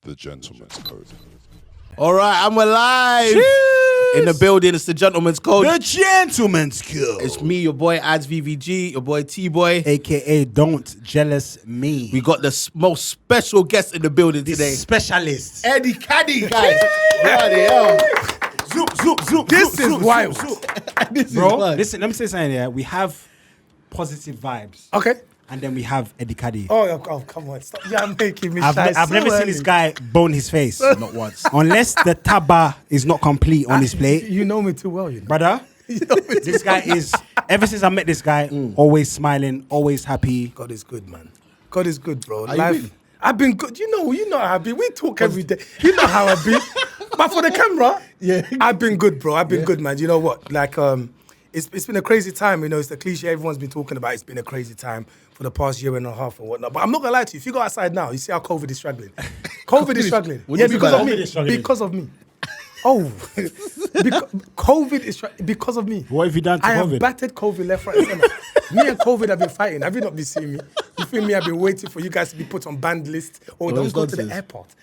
The Gentleman's Code. All right, and we're live in the building. It's the Gentleman's Code. The Gentleman's Code. It's me, your boy Ads VVG, your boy T-Boy. AKA Don't Jealous Me. We got the most special guest in the building today. Specialist. Eddie KADI, guys. Bloody hell. Zoop. This is wild. This Bro, is wild. listen, let me say something here. We have positive vibes. Okay. And then we have Eddie KADI. Oh, come on. Stop. You're making me I've shy never so seen this early. guy bone his face. Not once. Unless the taba is not complete on his plate. You know me too well, you know. Brother, this guy is, ever since I met this guy, always smiling, always happy. God is good, man. God is good, bro. How you been? I've been good. You know how I've been. We talk every day. You know how I've been. But for the camera, Yeah. I've been good, bro. I've been good, man. You know what? Like, it's been a crazy time. You know, it's the cliche everyone's been talking about. It's been a crazy time for the past year and a half and whatnot. But I'm not gonna lie to you. If you go outside now, you see how COVID is struggling. COVID is struggling. What do you mean by because of that? me. COVID is struggling? Because of me. Oh, COVID is because of me. What have you done to I COVID? have battered COVID left, right, and center. Me and COVID have been fighting. Have you not been seeing me? You feel me? I've been waiting for you guys to be put on banned list. Or don't it's go to the nonsense. airport.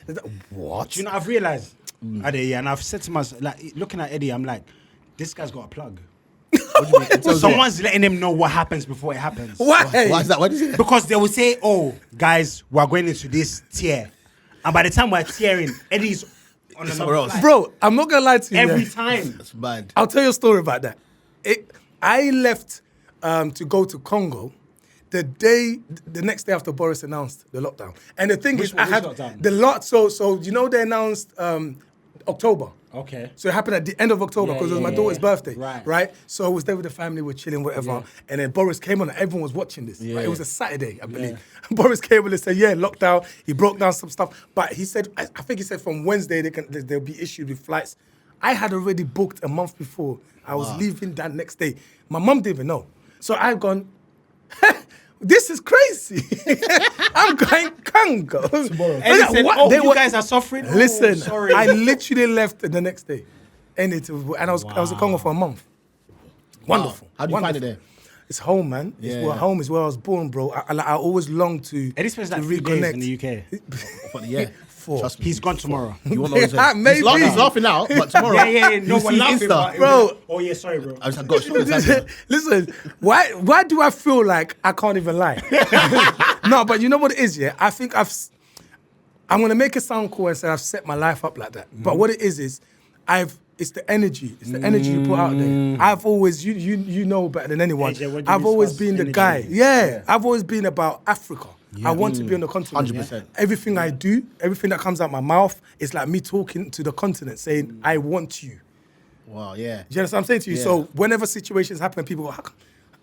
What? You know, I've realized, Ade, and I've said to myself, like, looking at Eddie, I'm like, this guy's got a plug. What do you mean? In terms of Someone's letting him know what happens before it happens. Why? Why is that? Why do you say that? Because they will say, oh, guys, we're going into this tier. And by the time we're tearing, Eddie's on somewhere another else. flight. Bro, I'm not gonna lie to you. Every yeah. time. That's mad. I'll tell you a story about that. I left to go to Congo the next day after Boris announced the lockdown. And the thing is, I which had lockdown? the lot. So you know they announced October. Okay. So it happened at the end of October Yeah, because it was yeah, my daughter's yeah. birthday. Right. So I was there with the family, we're chilling, whatever. Yeah. And then Boris came on and everyone was watching this. Yeah. Right? It was a Saturday, I believe. Boris came on and said, yeah, lockdown. He broke down some stuff. But he said, I think he said from Wednesday they'll be issued with flights. I had already booked a month before. I was leaving that next day. My mum didn't even know. So I've gone, this is crazy. I'm going Congo. Tomorrow. And he said, oh, you guys are suffering? Listen, Oh, sorry. I literally left the next day. And I was in Congo for a month. Wonderful. How do you find it there? It's home, man. It's Yeah. where home is where I was born, bro. I always long to Eddie spends like to 3 days in the UK. But yeah. Trust me. He's gone tomorrow. You won't know his name. Maybe. He's laughing out, but tomorrow. No you see one laughing. Insta. Bro. Oh, yeah, sorry, bro. I just got shot. Listen, why do I feel like I can't even lie? No, but you know what it is, yeah? I think I'm gonna make it sound cool and say I've set my life up like that. But what it is it's the energy. It's the energy you put out there. I've always, you know better than anyone. AJ, what do you I've always discuss been the energy? guy. Yeah, I've always been about Africa. I want to be on the continent. 100%. Everything I do, everything that comes out my mouth, it's like me talking to the continent, saying, I want you. Wow, yeah. Do you understand what I'm saying to you? Yeah. So whenever situations happen, people go, how come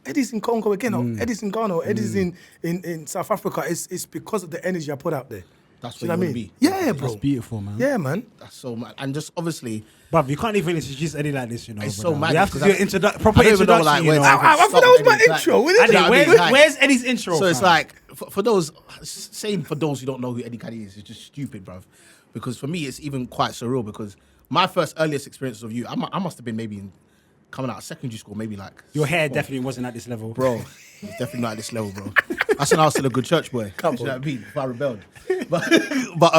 Eddie's in Congo again, or Eddie's in Ghana, or Eddie's in South Africa. It's because of the energy I put out there. That's Do what you you know want what to I mean? be. Yeah, bro. That's beautiful, man. Yeah, man. That's so mad. And just obviously, Bruv, you can't even introduce Eddie like this, you know. It's brother. so mad We have to because do an I proper don't even know, introduction, like, you where know. to I thought that was my intro. Eddie, You know what I mean? Like- where's Eddie's intro? so it's fam? like, for those, saying for those who don't know who Eddie KADI is just stupid, bruv. Because for me, it's even quite surreal because my earliest experiences of you, I must have been maybe coming out of secondary school, maybe like... Your hair 12. definitely wasn't at this level. Bro, it's definitely not at this level, bro. That's when I was still a good church boy. You know what I mean? Before I rebelled. But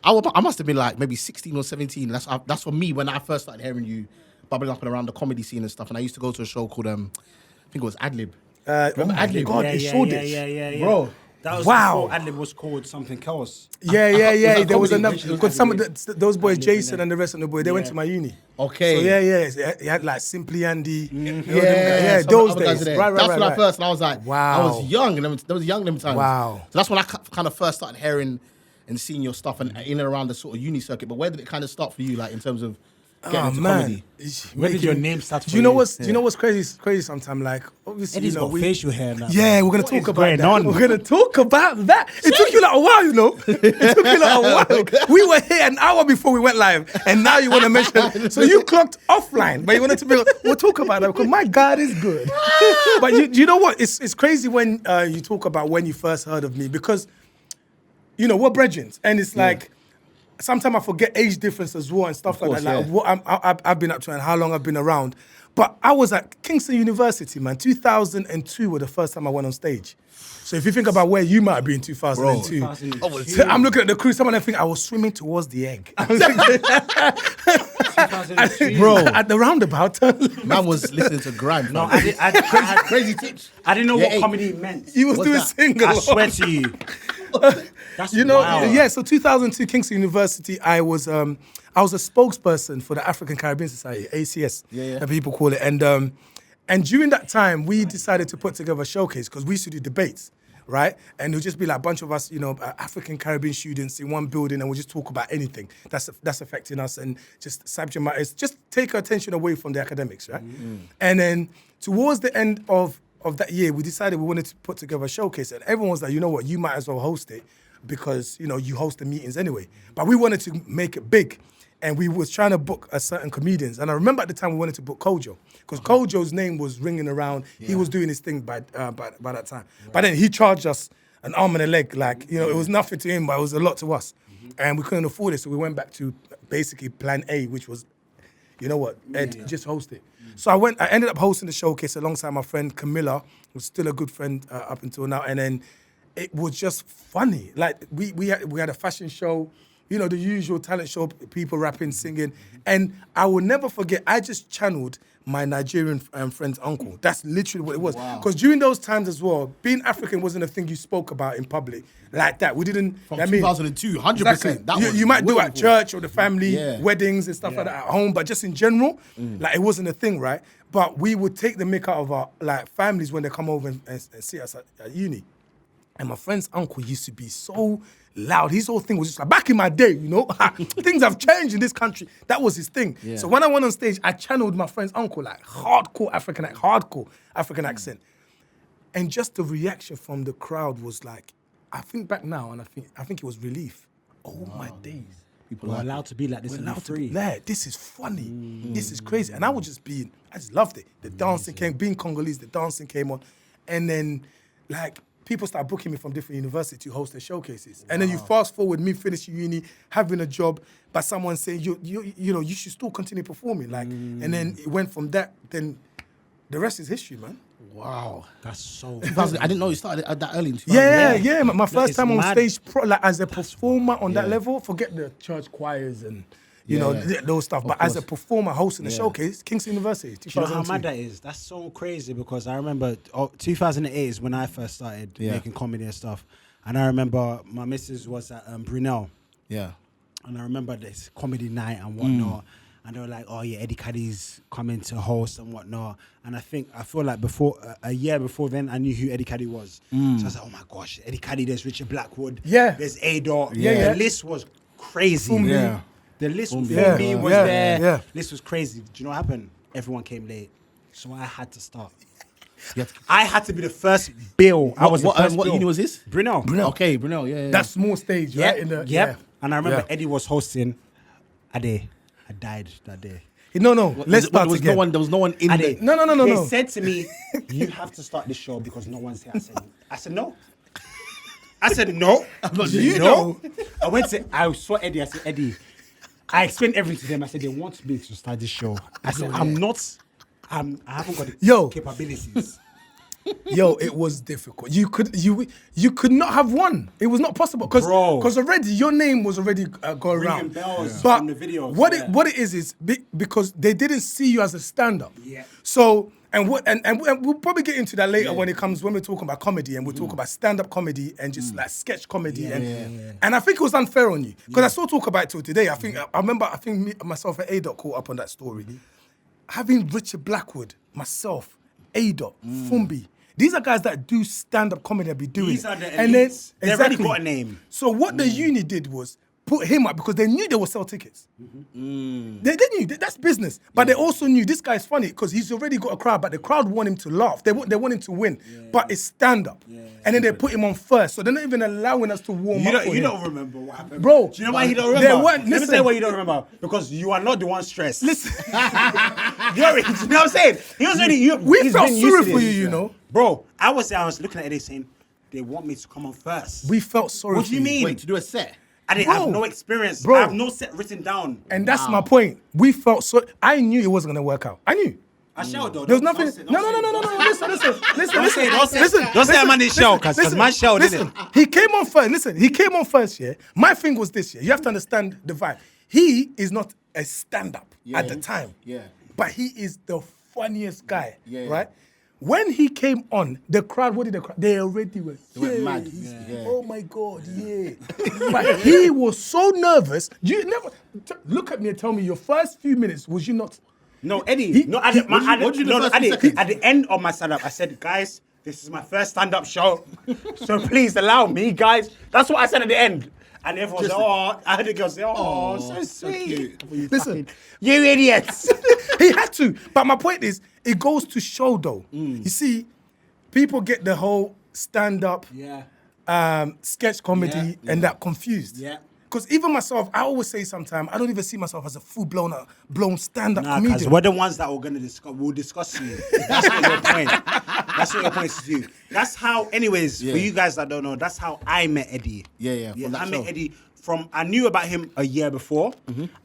I must have been like maybe 16 or 17. That's for me when I first started hearing you bubbling up and around the comedy scene and stuff. And I used to go to a show called, I think it was Adlib. Remember Adlib? God, he showed it. Yeah. Bro. That was Wow. before Adlib was called something else. Yeah. that There was comedy? another, Which was because some of Adlib? those boys, Adlib, Jason innit? and the rest of the boys, they went to my uni. Okay. So yeah. He had like Simply Andy. Yeah, some those other guys days. are there. Right. That's when I first, and I was like, Wow. I was young, and I was young them times. Wow. So that's when I kind of first started hearing and seeing your stuff and in and around the sort of uni circuit. But where did it kind of start for you, like in terms of getting into comedy? Where did your name start? Do you know what's crazy? Crazy sometimes. Like obviously, Eddie's got facial hair now. Yeah, we're gonna What talk is about going that. on? We're gonna talk about that. It took you like a while, you know. It took you like a while. We were here an hour before we went live, and now you want to mention. So you clocked offline, but you wanted to be. We'll talk about that because my God is good. But you know what? It's crazy when you talk about when you first heard of me because, you know, we're brethren, and it's like sometimes I forget age difference as well and stuff Of course, like that. Like yeah. what I've been up to and how long I've been around. But I was at Kingston University, man. 2002 was the first time I went on stage. So if you think about where you might have been in 2002, 2002. so I'm looking at the crew. Some of them think I was swimming towards the egg. 2003. Bro. At the roundabout. Man was listening to grime. No, fam. I had Crazy tips. I didn't know Yeah, what hey. comedy meant. He was What's doing that? single. I swear to you. That's You know, wild. yeah. So 2002, Kingston University. I was a spokesperson for the African Caribbean Society, ACS, Yeah. that people call it. And during that time, we decided to put together a showcase because we used to do debates, right? And it would just be like a bunch of us, African Caribbean students in one building, and we'll just talk about anything that's affecting us and just subject matters, just take our attention away from the academics, right? And then towards the end of that year, we decided we wanted to put together a showcase, and everyone was like, you know what, you might as well host it because you host the meetings anyway. But we wanted to make it big. And we was trying to book a certain comedians. And I remember at the time we wanted to book Kojo. Because Kojo's name was ringing around. Yeah. He was doing his thing by that time. Right. But then he charged us an arm and a leg. Like, it was nothing to him, but it was a lot to us. And we couldn't afford it. So we went back to basically plan A, which was, Ed, just host it. So I ended up hosting the showcase alongside my friend Camilla, who's still a good friend up until now. And then it was just funny. Like we had a fashion show, the usual talent show, people rapping, singing. And I will never forget, I just channeled my Nigerian friend's uncle. That's literally what it was. Because during those times as well, being African wasn't a thing you spoke about in public like that. We didn't... From 2002, 100%. Exactly. You might do it at church or the family weddings and stuff like that at home, but just in general, it wasn't a thing, right? But we would take the mick out of our families when they come over and see us at uni. And my friend's uncle used to be so loud. His whole thing was just like, back in my day, things have changed in this country. That was his thing. Yeah. So when I went on stage, I channeled my friend's uncle, like hardcore African accent. And just the reaction from the crowd was like, I think back now, and I think it was relief. Oh my days. People are allowed to be like this. Allowed to be like, this is funny. This is crazy. And I just loved it. The dancing came, being Congolese, the dancing came on. And then, people start booking me from different universities to host their showcases. And then you fast forward me finishing uni, having a job, but someone saying, you should still continue performing. And then it went from that, then the rest is history, man. Wow. That's so... I didn't know you started at that early in 2000. Yeah. My first time on mad. stage, as a performer on that level, forget the church choirs and... those stuff. But as a performer hosting a showcase, Kingston University, 2002. Do you know how mad that is? That's so crazy because I remember 2008 is when I first started making comedy and stuff. And I remember my missus was at Brunel. Yeah. And I remember this comedy night and whatnot. And they were like, oh yeah, Eddie KADI's coming to host and whatnot. And I feel like a year before then, I knew who Eddie KADI was. So I was like, oh my gosh, Eddie KADI, there's Richard Blackwood. Yeah. There's A-Dot. Yeah. The list was crazy. Yeah. The list was Yeah. was there. Yeah. List was crazy. Do you know what happened? Everyone came late. So I had to start. Yeah. I had to be the first bill. I was the first what bill. uni was this? Brunel. Okay, Brunel, yeah. That small stage, right? Yep. And I remember Yeah. Eddie was hosting a day. I died that day. No. Let's start there was again. there was no one in I there. did. No. They said to me, you have to start this show because no one's here. I said, no. I said, no. know? I saw Eddie. I said, Eddie, I explained everything to them. I said, they want me to start this show. I said, I haven't got the capabilities. Yo, it was difficult. You could not have won. It was not possible because already your name was already going around. Bells But from the videos. what it is because they didn't see you as a stand-up. Yeah. So and we'll probably get into that later when we're talking about comedy and we'll talk about stand-up comedy and just like sketch comedy and I think it was unfair on you because I still talk about it till today. I think myself and A-Dot caught up on that story. Having Richard Blackwood, myself, A-Dot, Fumbi. These are guys that do stand-up comedy and be doing. These are the elites. And then, They've already got a name. So what the uni did was put him up because they knew they would sell tickets. They knew that's business, but they also knew this guy's funny because he's already got a crowd. But the crowd want him to laugh. They want him to win. But it's stand-up, and then they put him on first. So they're not even allowing us to warm up. You don't remember what happened, bro. Do you know why he don't remember? Let me listen. say why you don't remember. Because you are not the one stressed. Listen, you know what I'm saying? He was already. we felt sorry for you, you know. Bro, I was looking at Eddie saying, they want me to come on first. We felt sorry. What do you mean? Wait, to do a set? I didn't have Bro. no experience. Bro. I have no set written down. And that's my point. We felt so. I knew it wasn't gonna work out. I knew. I shelled though. There was nothing. No. Listen. Don't say I'm on this show, because my show didn't. He came on first. Listen, he came on first. Yeah. My thing was this. Yeah. You have to understand the vibe. He is not a stand-up at the time. Yeah. But he is the funniest guy. Yeah. Right. When he came on, the crowd. What did the crowd? They already were. went mad. Yeah. Oh my God. Yeah. But he was so nervous. You never look at me and tell me your first few minutes was you not. No, Eddie. At the end of my stand-up, I said, guys, this is my first stand-up show, so please allow me, guys. That's what I said at the end. And everyone said, oh, I heard the girls say, oh, so sweet. Listen, You idiots. he had to. But my point is, it goes to show though. You see, people get the whole stand-up, sketch comedy, and that confused. Yeah. Because even myself, I always say sometimes, I don't even see myself as a full-blown stand-up comedian. Because we're the ones that we're going to discuss. We'll discuss you. That's what your point. That's what your point is to do. That's how, anyways, for you guys that don't know, that's how I met Eddie. Yeah. I met Eddie I knew about him a year before,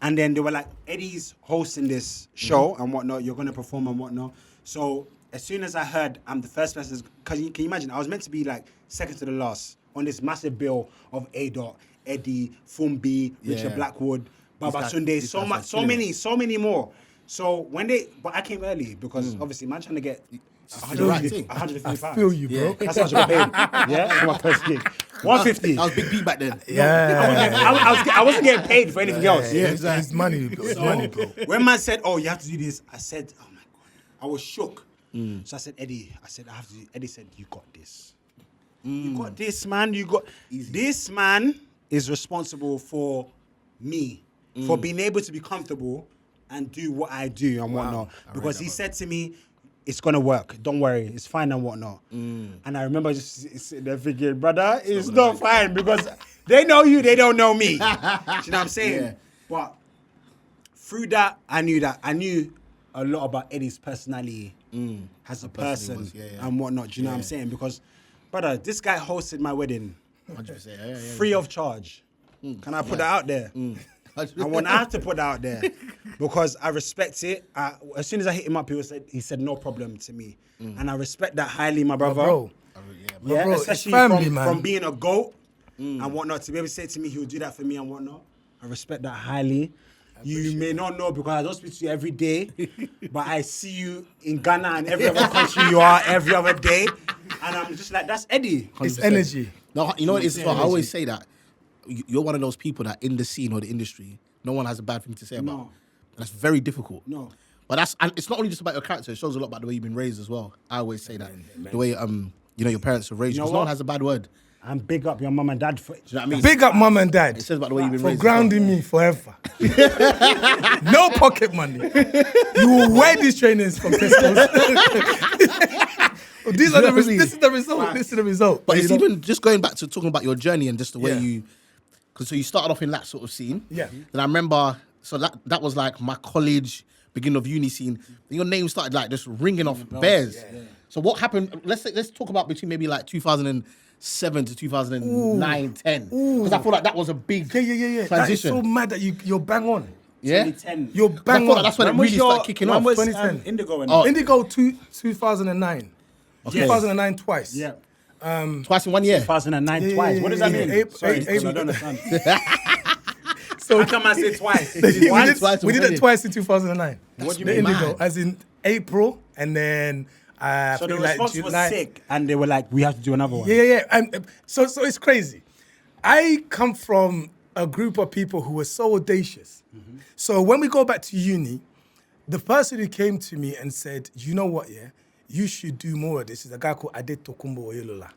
and then they were like, Eddie's hosting this show and whatnot, you're going to perform and whatnot. So as soon as I heard I'm the first person, because can you imagine, I was meant to be like second to the last on this massive bill of A-Dot, Eddie, Fumbi, Richard Blackwood, Baba Sunday, so many more. So but I came early because obviously man trying to get 155. I feel you, bro. That's how much I got paid. Yeah, for my first gig. 150. That was Big B back then. Yeah. I wasn't getting paid for anything else. Yeah, it's money, bro. It's money, bro. When man said, "Oh, you have to do this," I said, "Oh my God," I was shook. So I said, "Eddie," I have to do. Eddie said, "You got this. You got this, man. You got this, man." Is responsible for me, for being able to be comfortable and do what I do and whatnot. Because he said to me, it's going to work. Don't worry. It's fine and whatnot. And I remember just sitting there thinking, brother, it's not fine because they know you, they don't know me. You know what I'm saying? Yeah. But through that, I knew a lot about Eddie's personality as a person and whatnot. Do you know what I'm saying? Because, brother, this guy hosted my wedding. 100%. Free of charge. Can I put that out there? I have to put that out there because I respect it. As soon as I hit him up, he said no problem to me, and I respect that highly, my brother. Bro. Yeah, bro, especially family, from being a goat and whatnot, to be able to say to me he would do that for me and whatnot. I respect that highly. You may not know because I don't speak to you every day, but I see you in Ghana and every other country you are every other day, and I'm just like, that's Eddie. It's energy. No, you know what it is? I always say that you're one of those people that in the scene or the industry, no one has a bad thing to say about. No. And that's very difficult. No. But it's not only just about your character. It shows a lot about the way you've been raised as well. I always say that the way your parents have raised you. Because no one has a bad word. And big up your mum and dad for. Do you know what I mean? Big up mum and dad. It says about the way you've been for raised. grounding me forever. No pocket money. You will wear these trainers from Tesco's. This is the result. This is the result. But it's even just going back to talking about your journey and just the way you, because so you started off in that sort of scene. Yeah. Then I remember, so that was like my college, beginning of uni scene. Your name started like just ringing off Bears. Yeah. So what happened? Let's talk about between maybe like 2007 to 2009, 10. Because I feel like that was a big transition. That is so mad that you're bang on. Yeah. 2010. You're bang on. Like that's when it really started kicking off. When was 2010. Indigo? Indigo 2009. Okay. 2009 twice. Yeah. Twice in 1 year. 2009 twice. What does that mean? Sorry, because I don't understand. So how come I say twice? we did it twice in 2009. What do you the mean? Indigo, as in April, and then so the response was sick, and they were like, "We have to do another one." Yeah. And so it's crazy. I come from a group of people who were so audacious. Mm-hmm. So when we go back to uni, the person who came to me and said, "You know what? Yeah, you should do more of this." Is a guy called Ade Tokumbo Oyelola.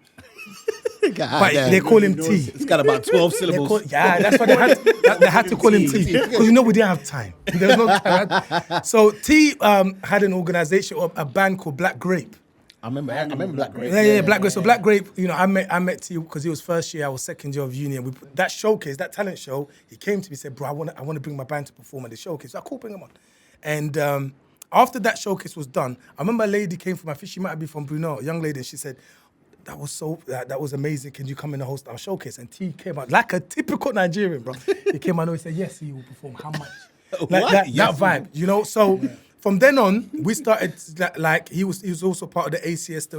But they call him T. It's got about 12 syllables. That's why they had to call him T. Because we didn't have time. There was no time. So T had an organization, a band called Black Grape. I remember Black Grape. Yeah, Black Grape. So Black Grape, I met T because he was first year, I was second year of uni. And that showcase, that talent show, he came to me and said, "Bro, I want to bring my band to perform at the showcase." So I bring him on. And after that showcase was done, I remember a lady came from, I think she might have been from Brunel, a young lady, and she said, that was amazing. Can you come in and host our showcase? And T came out like a typical Nigerian, bro. He came out and he said, yes, he will perform. How much? That vibe, you know? So from then on, we started, like, he was also part of the ACS,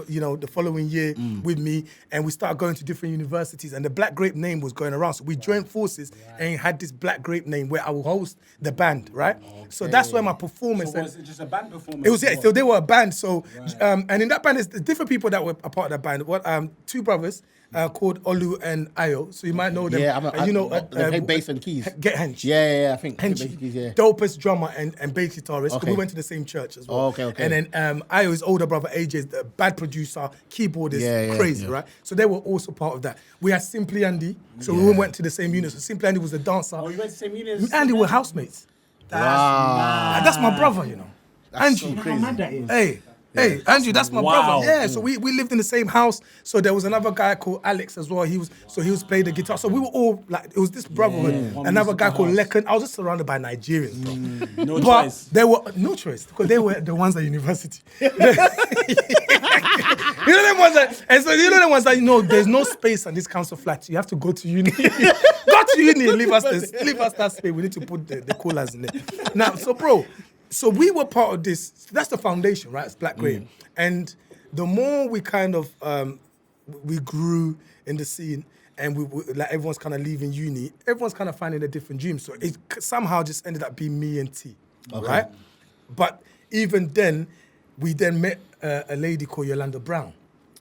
the following year with me, and we started going to different universities, and the Black Grape name was going around. So we joined forces and had this Black Grape name where I will host the band, right? Okay. So that's where my performance... So was it just a band performance? It was, yeah, so they were a band. So, and in that band, there's different people that were a part of that band. Two brothers, called Olu and Ayo. So you might know them. Yeah, they play bass and keys. Get Hench. Yeah, I think. Hench, keys, yeah. dopest drummer and bass guitarist. Okay. We went to the same church as well. Oh, okay. And then Ayo's older brother, AJ, is the bad producer, keyboardist, crazy, right? So they were also part of that. We had Simply Andy. So we went to the same unit. So Simply Andy was a dancer. Oh, you went to the same unit? Andy were housemates. That's my brother, you know. That's Andrew. so crazy. How mad that is. Hey, Andrew, that's my Wow. brother. Yeah, so we lived in the same house. So there was another guy called Alex as well. He was playing the guitar. So we were all like, it was this brotherhood. Another guy called Lekan. I was just surrounded by Nigerians, bro. No But choice. they were no choice because they were the ones at university. You know them ones that, and so you know them ones that there's no space on this council flat. You have to go to uni. Go to uni and leave us that space. We need to put the coolers in there. Now, so bro. So we were part of this. That's the foundation, right? It's Black Grape. And the more we kind of we grew in the scene, and we like everyone's kind of leaving uni, everyone's kind of finding a different dream. So it somehow just ended up being me and T, right? But even then, we then met a lady called Yolanda Brown.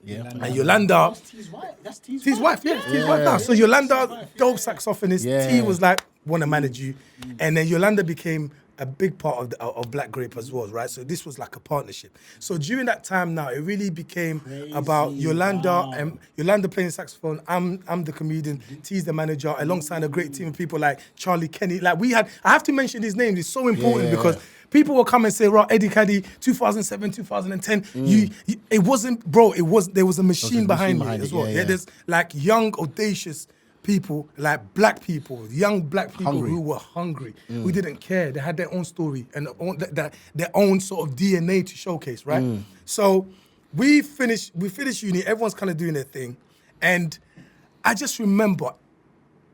Yeah. And Yolanda... That's T's wife. That's T's T's wife, yeah. T's wife now. So Yolanda, dope saxophonist. Yeah. T was like, want to manage you. And then Yolanda became a big part of Black Grape as well, right? So this was like a partnership. So during that time now, it really became about Yolanda and Yolanda playing saxophone. I'm the comedian. T's the manager, alongside a great team of people like Charlie Kenny. Like I have to mention these names. It's so important because people will come and say, "Right, Eddie KADI, 2007, 2010." It wasn't, bro. There was a machine behind me as well. Yeah, there's like young, audacious people, like black people, young black people who were hungry, who didn't care. They had their own story and their own sort of DNA to showcase, right? So we finished uni, everyone's kind of doing their thing. And I just remember,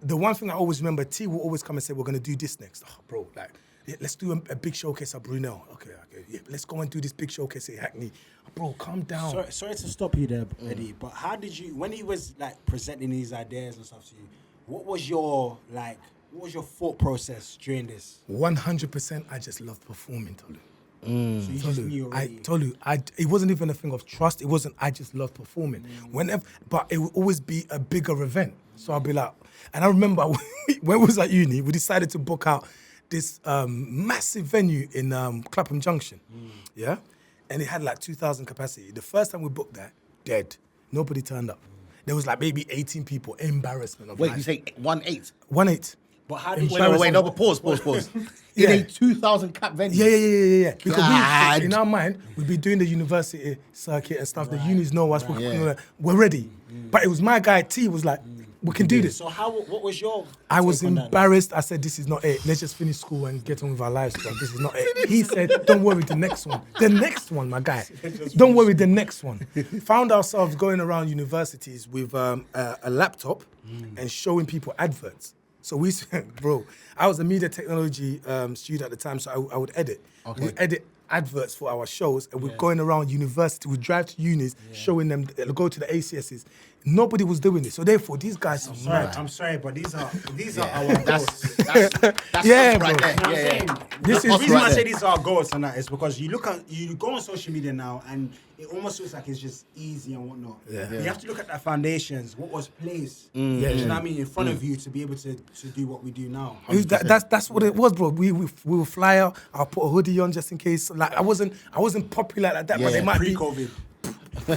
the one thing I always remember, T will always come and say, we're going to do this next. Oh, bro, like, yeah, let's do a big showcase at Brunel. Okay, yeah, let's go and do this big showcase at Hackney. Bro, calm down. Sorry to stop you there, Eddie, but how did you, when he was like presenting these ideas and stuff to you, what was your thought process during this? 100%, I just loved performing, Tolu. So you just knew already. I told you, it wasn't even a thing of trust. It wasn't, I just loved performing. But it would always be a bigger event. So I'll be like, and I remember when we was at uni, we decided to book out this massive venue in Clapham Junction, yeah? And it had like 2,000 capacity. The first time we booked that, dead. Nobody turned up. There was like maybe 18 people. Embarrassment of Wait, life. you say 1-8? 1-8. But how did Wait, no, but pause. Yeah. In a 2,000 cap venue. Yeah. Because God. in our mind, we'd be doing the university circuit and stuff. The unis know us. We're ready. But it was my guy, T, was like, we can do this. So what was your I was take on that? embarrassed. I said, this is not it. Let's just finish school and get on with our lives. But this is not it. He said, don't worry, the next one. The next one, my guy. Don't worry, the next one. Found ourselves going around universities with a laptop and showing people adverts. So we said, bro, I was a media technology student at the time, so I would edit. Okay. We'd edit adverts for our shows, and we're going around university. We'd drive to unis, showing them, go to the ACSs. Nobody was doing this. So therefore, these guys are mad. I'm sorry, but these are our goals. That's Yeah, us right bro. there. Yeah. This is us the reason right I say there. these are our goals and that is because you go on social media now and it almost looks like it's just easy and whatnot. Yeah. You have to look at the foundations, what was placed, you know what I mean, in front of you to be able to do what we do now. That's what it was, bro. We will fly out. I'll put a hoodie on just in case. Like I wasn't popular like that, but they might Pre-COVID. be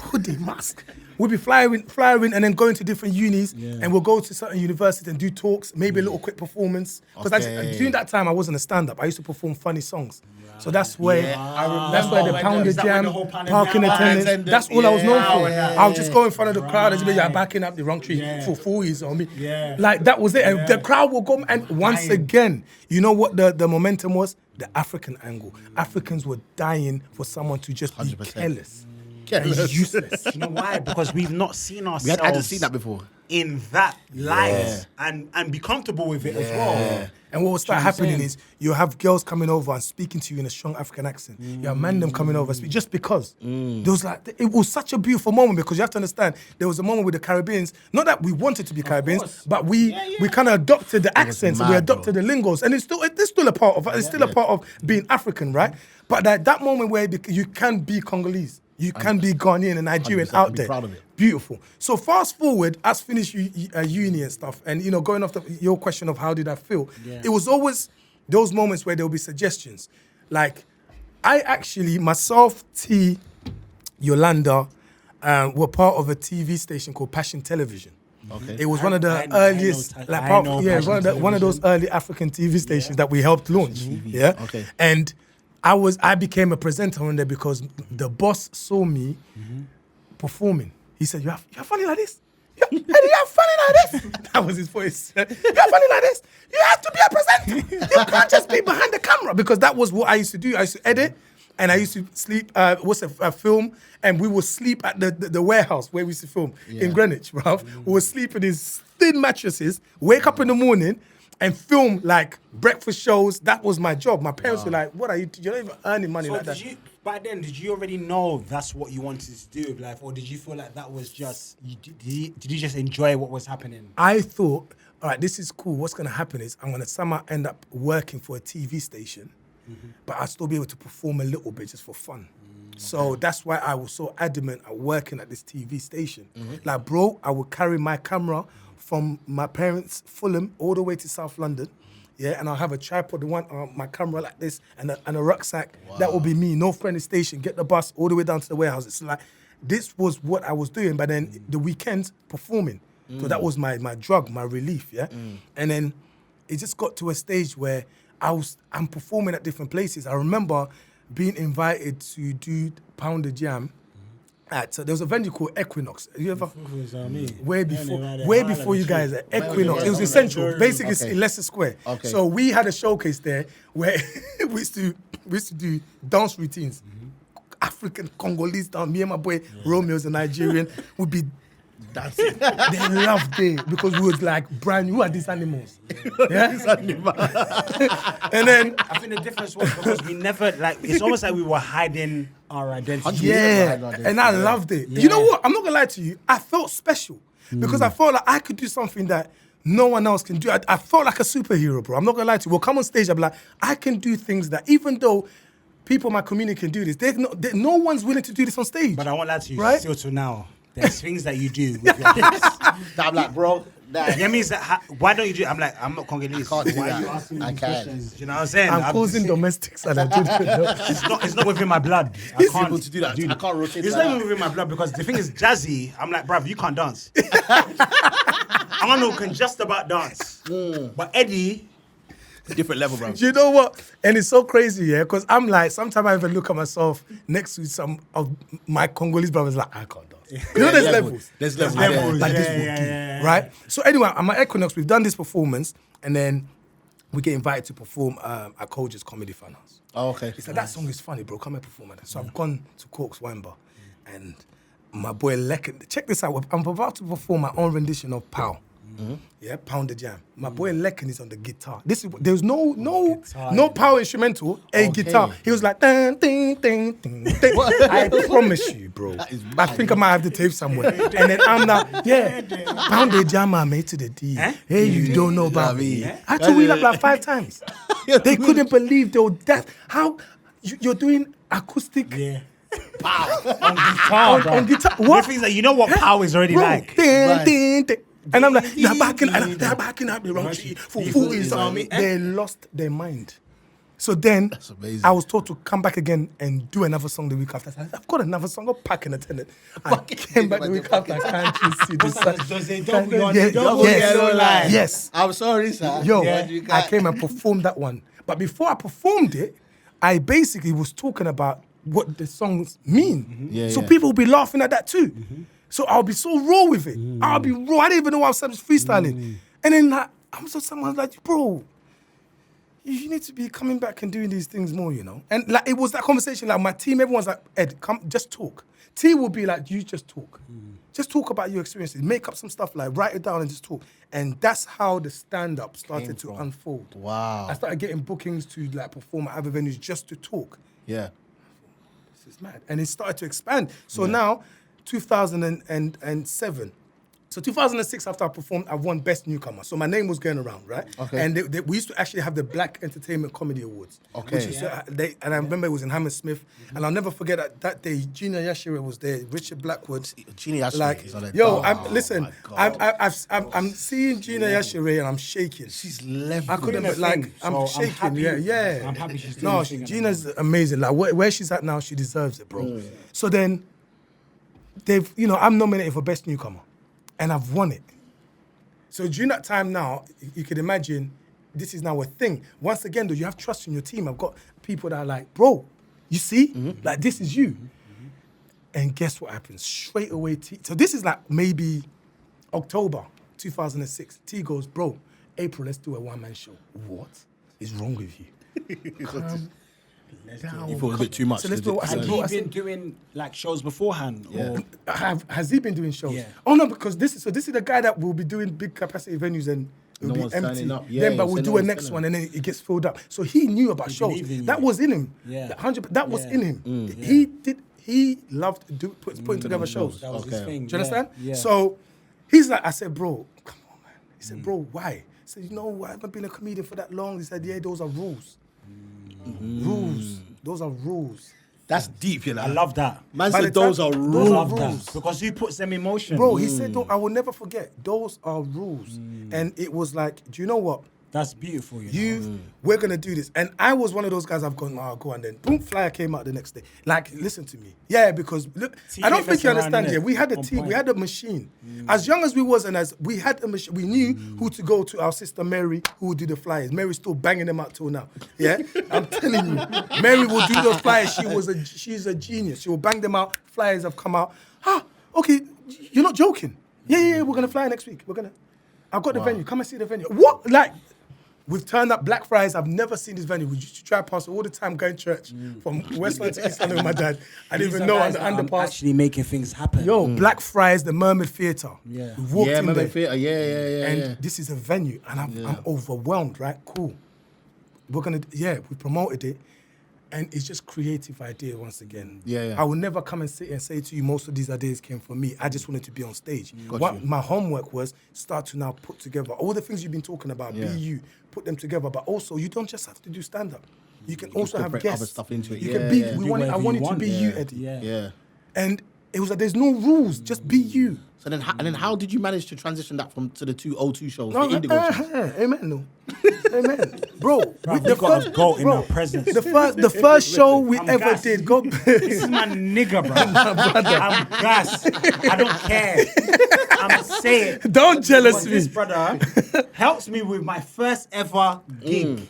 hoodie mask. We'll be flying and then going to different unis, and we'll go to certain universities and do talks, maybe a little quick performance. Because during that time, I wasn't a stand-up. I used to perform funny songs. So that's where that's where the Pounder Jam, parking attendance, that's all I was known for. I would just go in front of the crowd and say, backing up the wrong tree for 4 years on me. Like that was it. And the crowd will go, and once again, you know what the momentum was? The African angle. Africans were dying for someone to just be 100%. careless. is useless. You know why? Because we've not seen ourselves. I hadn't seen that before. In that light and be comfortable with it as well. And what will start happening is you'll have girls coming over and speaking to you in a strong African accent. You have men them coming over just because. There was it was such a beautiful moment because you have to understand there was a moment with the Caribbeans, not that we wanted to be Caribbeans, but we kind of adopted the accents and we adopted the lingos. And it's still a part of it's still a part of being African, right? But that moment where you can be Congolese. You can be Ghanaian and Nigerian out there. Proud of it. Beautiful. So fast forward, as finished uni and stuff, and going off your question of how did I feel, it was always those moments where there will be suggestions. Like, I actually, myself, T, Yolanda, were part of a TV station called Passion Television. Okay. It was one of the earliest, one of those early African TV stations that we helped launch. Yeah. Okay. And I became a presenter on there because the boss saw me performing. He said, you're funny like this? Eddie, you're funny like this? That was his voice. You're funny like this? You have to be a presenter. You can't just be behind the camera. Because that was what I used to do. I used to edit and I used to sleep, a film, and we would sleep at the warehouse where we used to film in Greenwich, bro. We would sleep in these thin mattresses, wake up in the morning, and film like breakfast shows. That was my job. My parents were like, "What are you? You're not even earning money like that." Back then, did you already know that's what you wanted to do with life, or did you feel like that was just? Did you just enjoy what was happening? I thought, all right, this is cool. What's going to happen is I'm going to somehow end up working for a TV station, but I'll still be able to perform a little bit just for fun. So that's why I was so adamant at working at this TV station. Like, bro, I would carry my camera from my parents' Fulham all the way to South London, and I'll have a tripod, my camera like this, and a rucksack. Wow. That will be me, no friendly station, get the bus all the way down to the warehouse. It's like, this was what I was doing, but then the weekends, performing. So that was my drug, my relief, And then it just got to a stage where I'm performing at different places. I remember being invited to do Pound the Jam. So there was a venue called Equinox. You ever? Way before you guys. Equinox. It was in Central. Basically, it's in Leicester Square. Okay. So we had a showcase there where we used to do dance routines. African Congolese dance. Me and my boy Romeo's a Nigerian would be dancing. They loved it because we was like, brand new. Who are these animals? These animals. And then I think the difference was because we never it's almost like we were hiding our identity. And I loved it. You know what? I'm not gonna lie to you. I felt special because I felt like I could do something that no one else can do. I felt like a superhero, bro. I'm not gonna lie to you. We'll come on stage. I'll be like, I can do things that even though people in my community can do this, no one's willing to do this on stage. But I won't lie to you. Still to now. There's things that you do with your hips. That I'm like, bro. That means that why don't you do it? I'm like, I'm not Congolese. I can't do why that. are you asking me I these can. questions? You know what I'm saying? I'm causing domestics and I didn't know. It's not within my blood. I can't able to do that. I can't rotate. It's not even within my blood because the thing is jazzy. I'm like, bruv, you can't dance. Arnold can just about dance. But Eddie, different level, bro. You know what? And it's so crazy, because I'm like, sometimes I even look at myself next to some of my Congolese brothers, like, I can't dance. You know, there's levels. There's levels. Like this would do, right? So anyway, I'm at Equinox. We've done this performance, and then we get invited to perform at Coach's Comedy Funhouse. Oh, okay. He said, that song is funny, bro. Come and perform at that. So I've gone to Cork's Wine Bar, and my boy Lecken, check this out. I'm about to perform my own rendition of Pow. Pound the Jam. My boy Lecken is on the guitar. There's no power instrumental, guitar. He was like, ding, ding, ding, ding, ding. I promise you, bro. I think I might have the tape somewhere. And then I'm like, Pound the Jam, I made to the D. Hey, you don't know about me. I had to read up like 5 times. They couldn't believe they were that. How you're doing acoustic? Pow. On guitar, on guitar. What? Things that you know what pow is already like. Ding, ding, ding. And I'm like, they're backing up the wrong tree. They lost their mind. So then I was told to come back again and do another song the week after. I said, I've got another song, I'll pack in a tenant. I came back the week after, can't you see this? Yes. I'm sorry, sir. I came and performed that one. But before I performed it, I basically was talking about what the songs mean. So people will be laughing at that too. So I'll be so raw with it. I'll be raw. I didn't even know I was freestyling. And then someone's like, bro, you need to be coming back and doing these things more, you know? And like, it was that conversation, like my team, everyone's like, Ed, come, just talk. T will be like, you just talk. Just talk about your experiences. Make up some stuff, like write it down and just talk. And that's how the stand-up started to unfold. Wow. I started getting bookings to like perform at other venues just to talk. Yeah. This is mad. And it started to expand. So now, 2007. So 2006, after I performed, I won Best Newcomer. So my name was going around, right? Okay. And we used to actually have the Black Entertainment Comedy Awards. Okay. Which and I remember it was in Hammersmith. And I'll never forget that day, Gina Yashiro was there, Richard Blackwood. Gina Yashiro Like, is on a yo, dog. listen, Oh my I'm seeing Gina Yashiro and I'm shaking. She's level. I couldn't, Doing her like, thing, I'm so I'm shaking, happy- yeah. I'm happy she's doing No, her thing at the Gina's amazing. Like, where she's at now, she deserves it, bro. So then, I'm nominated for Best Newcomer, and I've won it. So during that time now, you can imagine, this is now a thing. Once again, though, you have trust in your team. I've got people that are like, bro, you see? Like, this is you. And guess what happens? Straight away, so this is like maybe October 2006. T goes, bro, April, let's do a one-man show. What is wrong with you? You thought it was a bit too much. So let's do what I Had do. he been doing like shows beforehand? Or Has he been doing shows? Yeah. Oh no, because this is the guy that will be doing big capacity venues and it'll No be one's empty. turning up. Yeah, Then, but you we'll said do no a one's next turning one and then it gets filled up. So he knew about shows. believed in That you. was in him. Yeah. That was Yeah. in him. He loved putting together shows. that was his Okay. thing. Do you understand? Yeah. So he's like, I said, bro, come on, man. He said, bro, why? I said, I haven't been a comedian for that long. He said, yeah, those are rules. Rules. Those are rules. That's deep, you know. I love that. Man By said the those time- are those rules. are Love rules. that because who puts them in motion? Bro, he said, I will never forget. Those are rules. And it was like, do you know what? That's beautiful. You know? We're gonna do this. And I was one of those guys. I've gone, go on then. Boom, flyer came out the next day. Like, listen to me. Yeah, because look, Team I don't ain't think you messing around, understand. innit? Yeah, we had a On team, point. we had a machine. As young as we was, and as we had a machine, we knew who to go to. Our sister Mary, who would do the flyers. Mary's still banging them out till now. Yeah, I'm telling you, Mary will do those flyers. She's a genius. She will bang them out. Flyers have come out. Okay, you're not joking. Yeah, we're gonna fly next week. I've got the venue. Come and see the venue. What? Like, we've turned up Black Fridays. I've never seen this venue. We used to drive past all the time going to church from West London to East London with my dad. I didn't These even are know on guys the that are underpass. actually making things happen. Yo, Black Fridays, the Mermaid Theatre. Yeah. We walked in there. Theatre. Yeah. And this is a venue, and I'm overwhelmed, right? Cool. We promoted it, and it's just creative idea once again. Yeah. I will never come and sit and say to you, most of these ideas came from me. I just wanted to be on stage. Got you. My homework was start to now put together all the things you've been talking about, Yeah. be you, put them together, but also you don't just have to do stand-up. You can also have incorporate guests. other stuff into it. You Yeah, can be, yeah. I Do want whatever it you to want. be you, Eddie. Yeah. And it was like, there's no rules, just be you. So then, how did you manage to transition that to the 202 shows, No, the Indigo shows? amen, no. Amen. Bro, We've got a goat in our presence. the first show we I'm ever gassed. did, go. This is my nigga, bro. I'm gassed. I don't care. I'm gonna say it. Don't jealous Because me. this brother helps me with my first ever gig.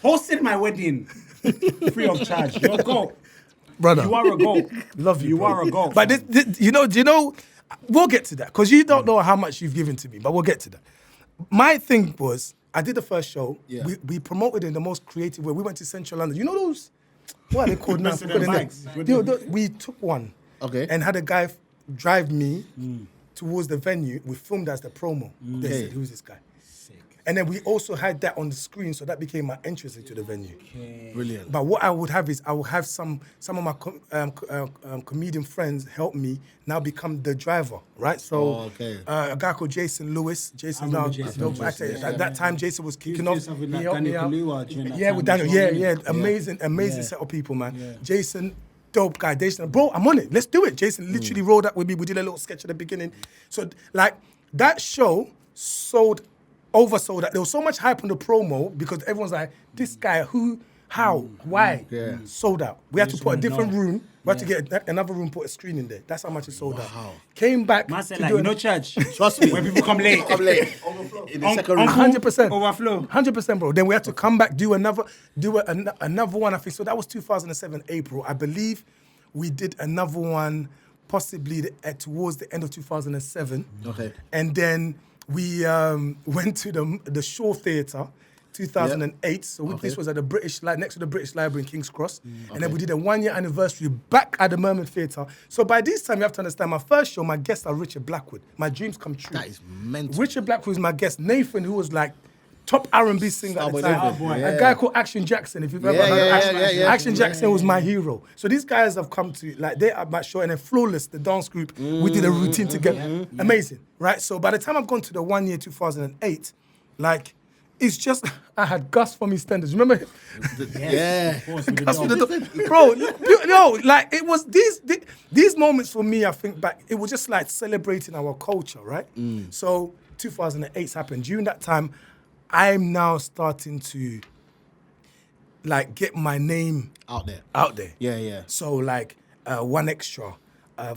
Hosted my wedding free of charge. You're a goat. Brother. You are a goat. Love you, You bro. are a goat. But do you know, we'll get to that because you don't know how much you've given to me, but we'll get to that. My thing was, I did the first show. Yeah. We promoted in the most creative way. We went to Central London. You know those? What are they called now? Messing Put them in there. bikes. We took one. Okay. And had a guy drive me towards the venue. We filmed as the promo. They said, who's this guy? And then we also had that on the screen, so that became my entrance into the venue. Brilliant. But what I would have is I would have some of my comedian friends help me now become the driver, right? So a guy called Jason Lewis. Jason's now remember Jason dope Lewis, actor. yeah. At that time, Jason was kicking doing off. stuff with He like helped me Daniel out. Kaluuya during that Yeah, time with as Daniel. well, Yeah. Amazing Yeah. set of people, man. Yeah. Jason, dope guy. Jason, bro, I'm on it. Let's do it. Jason literally rolled up with me. We did a little sketch at the beginning. So like that show oversold that. There was so much hype on the promo because everyone's like, this guy, who, how, why? Yeah. Sold out. We had to just put a wanna different know. room. We had to Yeah. get another room, put a screen in there. That's how much it sold out. Came back. Man said to like, do you know church? Trust me. When people come late. Come late. In the second room. 100%. Overflow. 100%, bro. Then we had to come back, do another one. I think so. That was 2007 April. I believe we did another one, possibly towards the end of 2007. Okay. And then we went to the Shaw Theatre 2008. So Okay. this was at the British, next to the British Library in King's Cross. And then we did a 1-year anniversary back at the Mermaid Theatre. So by this time, you have to understand, my first show, my guests are Richard Blackwood. My dreams come true. That is mental. Richard Blackwood was my guest. Nathan, who was like top R&B singer at the Starboy time. Nathan, A guy called Action Jackson, if you've ever heard of Action. Action Jackson was my hero. So these guys have come to, they are my show, and then Flawless, the dance group, we did a routine together. Amazing, right? So by the time I've gone to the 1 year, 2008, it's just, I had Gus from EastEnders. Remember him? Yeah. Gus with the bro, it was these moments for me, I think back, it was just like celebrating our culture, right? So 2008 happened. During that time, I'm now starting to get my name Out there. Yeah. So One Extra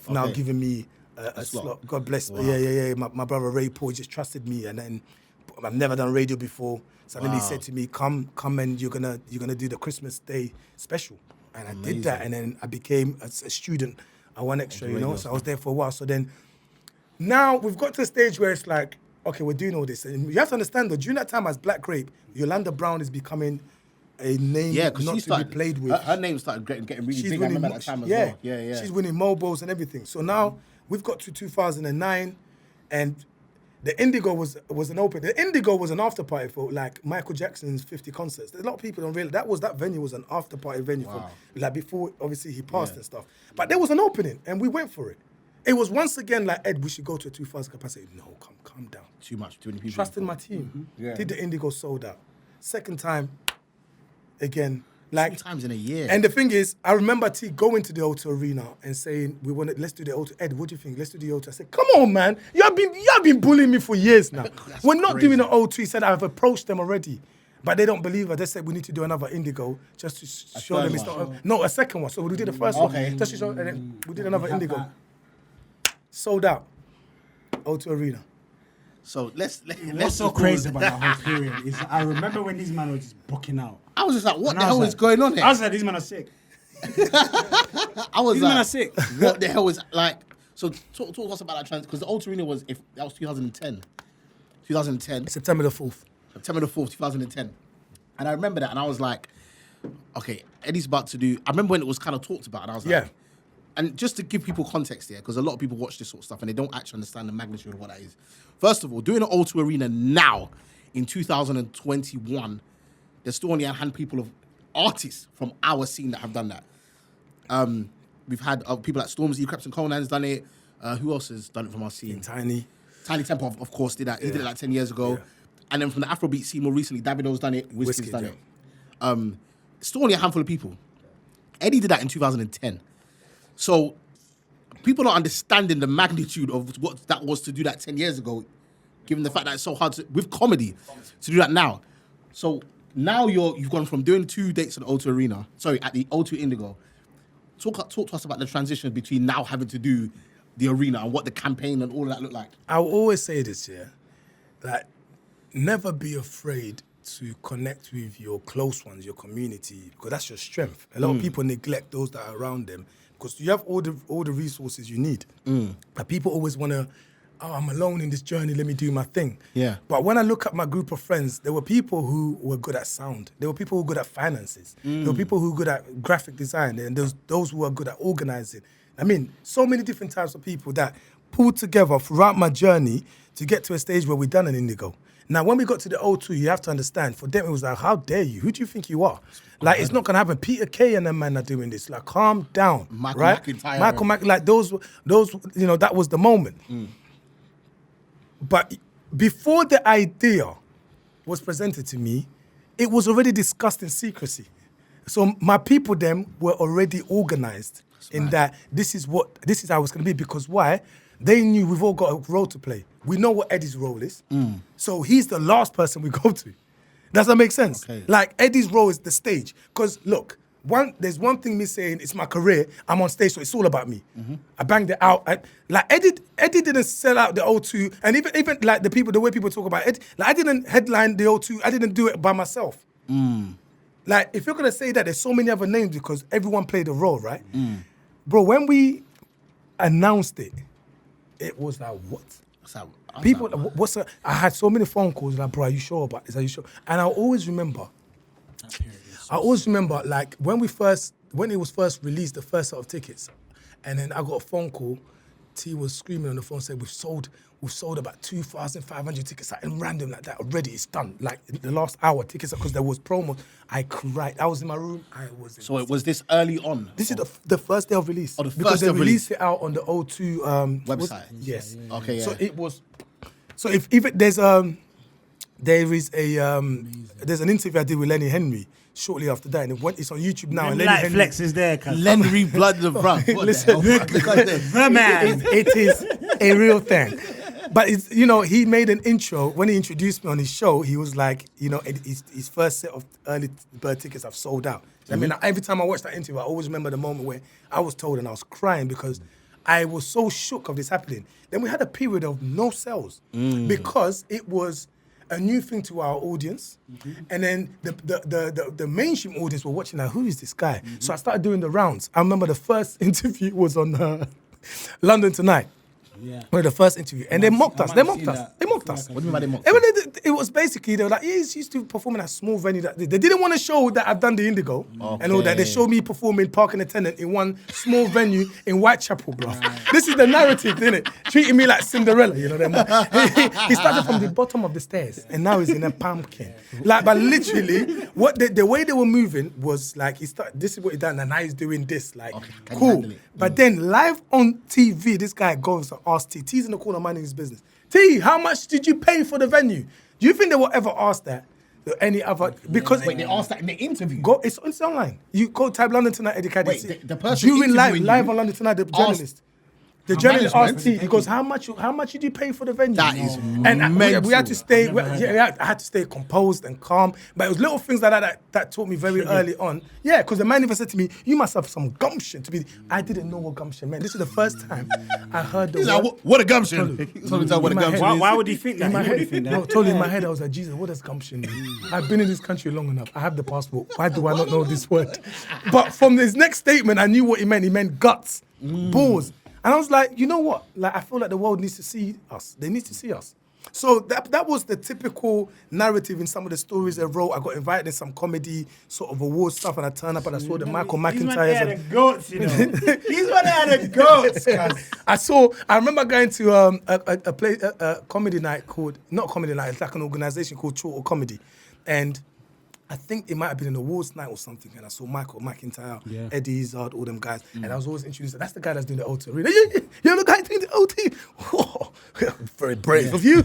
now giving me a slot. God bless. Wow. Yeah. My brother Ray Paul just trusted me, and then I've never done radio before. So then he said to me, "Come, and you're gonna do the Christmas Day special." And I did that, and then I became a student at One Extra. So I was there for a while. So then now we've got to a stage where it's like, okay, we're doing all this. And you have to understand, though, during that time as Black Grape, Yolanda Brown is becoming a name not to be played with. Her name started getting really big. I remember at that time as well. Yeah. She's winning mobiles and everything. So now we've got to 2009, and the Indigo was an open. The Indigo was an after party for Michael Jackson's 50 concerts. A lot of people don't realize that venue was an after party venue for before obviously he passed and stuff. But there was an opening, and we went for it. It was once again Ed, we should go to a 2,000 capacity. No, calm down. Too much, too many people. Trusting my team. Did the Indigo, sold out. Second time, again, 2 times in a year. And the thing is, I remember T going to the O2 Arena and saying, let's do the O2. Ed, what do you think? Let's do the O2. I said, come on, man. You have been bullying me for years now. We're not crazy. doing the O2. He said, I've approached them already. But they don't believe us. They said we need to do another Indigo just to show them it's not. No, a second one. So we did the first one. Just to show, and then we did another Indigo. Sold out. O2 Arena. So let's What's so crazy about that whole period is I remember when these men were just booking out. I was just like, what the hell is going on here? I was like, these men are sick. I was These like, men are sick. What the hell is So talk to us about that trans, because the Ultra Arena that was 2010. 2010. September the 4th. September the 4th, 2010. And I remember that, and I was like, okay, Eddie's about to do. I remember when it was kind of talked about, and I was like, and just to give people context here, because a lot of people watch this sort of stuff and they don't actually understand the magnitude of what that is. First of all, doing an O2 Arena now in 2021, there's still only a handful of artists from our scene that have done that. We've had people like Stormzy, Kreps and Conan's done it. Who else has done it from our scene? Tiny Temple, of course, did that. He did it 10 years ago. Yeah. And then from the Afrobeat scene more recently, Davido's done it, Wizkid's done it. Still only a handful of people. Eddie did that in 2010. So people are understanding the magnitude of what that was to do that 10 years ago, given the fact that it's so hard with comedy to do that now. So now you've gone from doing 2 dates at the O2 Arena, at the O2 Indigo. Talk to us about the transition between now having to do the arena and what the campaign and all of that look like. I will always say this, that never be afraid to connect with your close ones, your community, because that's your strength. A lot of people neglect those that are around them because you have all the resources you need. But people always want to, I'm alone in this journey, let me do my thing. Yeah. But when I look at my group of friends, there were people who were good at sound. There were people who were good at finances. There were people who were good at graphic design. And those who were good at organizing. I mean, so many different types of people that pulled together throughout my journey to get to a stage where we've done an Indigo. Now, when we got to the O2, you have to understand, for them, it was like, how dare you? Who do you think you are? It's not going to happen. Peter Kay and them man are doing this. Calm down, Michael right? McIntyre. Those, that was the moment. But before the idea was presented to me, it was already discussed in secrecy. So my people, them, were already organized that this is how it's going to be. Because why? They knew we've all got a role to play. We know what Eddie's role is. So he's the last person we go to. Does that make sense? Okay. Eddie's role is the stage. Because look, there's one thing me saying, it's my career, I'm on stage, so it's all about me. I banged it out. Eddie didn't sell out the O2, and even the way people talk about it, I didn't headline the O2, I didn't do it by myself. If you're gonna say that, there's so many other names because everyone played a role, right? Bro, when we announced it, it was like, what? People, I had so many phone calls like, bro, are you sure about this? Are you sure? And I always remember, like when it was first released, the first set of tickets, and then I got a phone call. T was screaming on the phone, saying we've sold about 2,500 tickets, like, in random like that already. It's done. Like the last hour tickets, because there was promo. I cried. I was in my room. So it was this early on. This is the first day of release. Oh, the first because day they of released it out on the O2 website. Yes. Okay. Yeah. So it was. So if there's an interview I did with Lenny Henry shortly after that, and it's on YouTube now. And Lenny Like Henry, Flex is there, cuz. Lenny blood of bruv. Listen, The man. it is a real thing. But it's, he made an intro. When he introduced me on his show, he was like, his first set of early bird tickets have sold out. I mean, every time I watch that interview, I always remember the moment where I was told and I was crying because I was so shook of this happening. Then we had a period of no sales because it was a new thing to our audience. And then the mainstream audience were watching, like, who is this guy? So I started doing the rounds. I remember the first interview was on London Tonight. Yeah. One of the first interview. And they mocked us. They mocked us. What do you mean by they mocked? It was basically, they were like, he's used to perform in a small venue. They didn't want to show that I've done the Indigo and all that. They showed me performing parking attendant in one small venue in Whitechapel, bro. This is the narrative, isn't it? Treating me like Cinderella, He started from the bottom of the stairs and now he's in a pumpkin. Like, but literally, the way they were moving was like, this is what he done and now he's doing this. Like, cool. But then live on TV, this guy goes to ask T. T's in the corner minding his business. T, how much did you pay for the venue? Do you think they will ever ask that to any other? Because Wait, they asked that in the interview. It's online. You go type London Tonight, Eddie KADI. Wait, the person during interviewing live on London Tonight, the journalist. The journalist asked T. He goes, "How much did you pay for the venue?" That is and we had to stay. I had to stay composed and calm. But it was little things like that taught me very early on. Yeah, because the man even said to me, "You must have some gumption to be." I didn't know what gumption meant. This is the first time I heard the He's word. like, what a gumption. What a gumption is. Why would he think that? In my head, no, totally in my head, I was like, Jesus, what does gumption mean? I've been in this country long enough. I have the passport. Why do I not know this word? But from his next statement, I knew what he meant. He meant guts, balls. And I was like, you know what? Like, I feel like the world needs to see us. They need to see us. So that was the typical narrative in some of the stories I wrote. I got invited in some comedy sort of award stuff, and I turned up and I saw the Michael McIntyre. He's one of the goats, He's one of the goats, cuz. I remember going to a comedy night not comedy night, it's like an organization called Total Comedy. And I think it might have been an awards night or something, and I saw Michael McIntyre, Eddie Izzard, all them guys, and I was always introduced. That's the guy that's doing the OT arena. You're the guy doing the OT. Whoa, very brave of you.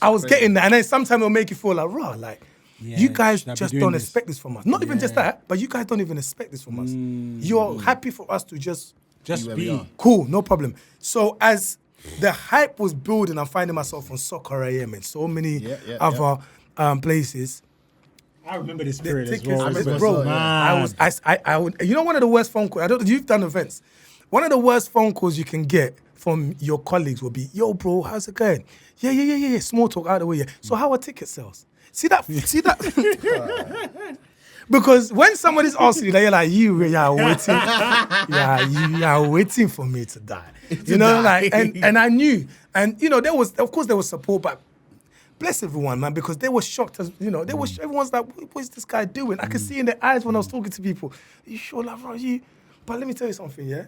I was getting that, and then sometimes it'll make you feel like, raw, like, you guys just don't expect this from us. Not even just that, but you guys don't even expect this from us. You're happy for us to just be cool, no problem. So as the hype was building, I'm finding myself on Soccer AM and so many other places. I remember this period as tickets, well. bro. I would, one of the worst phone calls. You've done events. One of the worst phone calls you can get from your colleagues will be, "Yo, bro, how's it going? Yeah. Small talk out of the way. Yeah. So how are ticket sales? See that? Because when somebody's asking you, you're like, you are waiting, you are waiting for me to die. Like, and I knew, and there was support, but. Bless everyone, man, because they were shocked. Everyone's like, what is this guy doing? I could see in their eyes when I was talking to people. Are you sure, love, are you? But let me tell you something, yeah?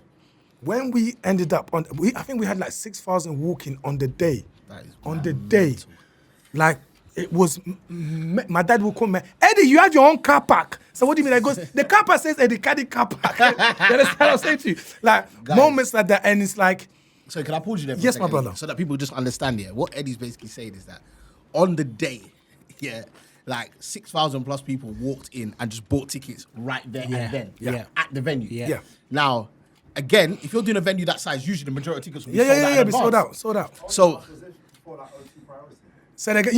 When we ended up I think we had like 6,000 walking on the day. On the day. Like, it was, my dad would call me, Eddie, you have your own car park. So what do you mean? I goes, the car park says Eddie KADI car park. You understand what I'm saying to you? Like, guys, moments like that, and it's like. So can I pause you there for yes, a second? my brother. So that people just understand here. What Eddie's basically saying is that on the day, like 6,000 plus people walked in and just bought tickets right there and then at the venue. Yeah. Now, again, if you're doing a venue that size, usually the majority of tickets will be sold out. So, so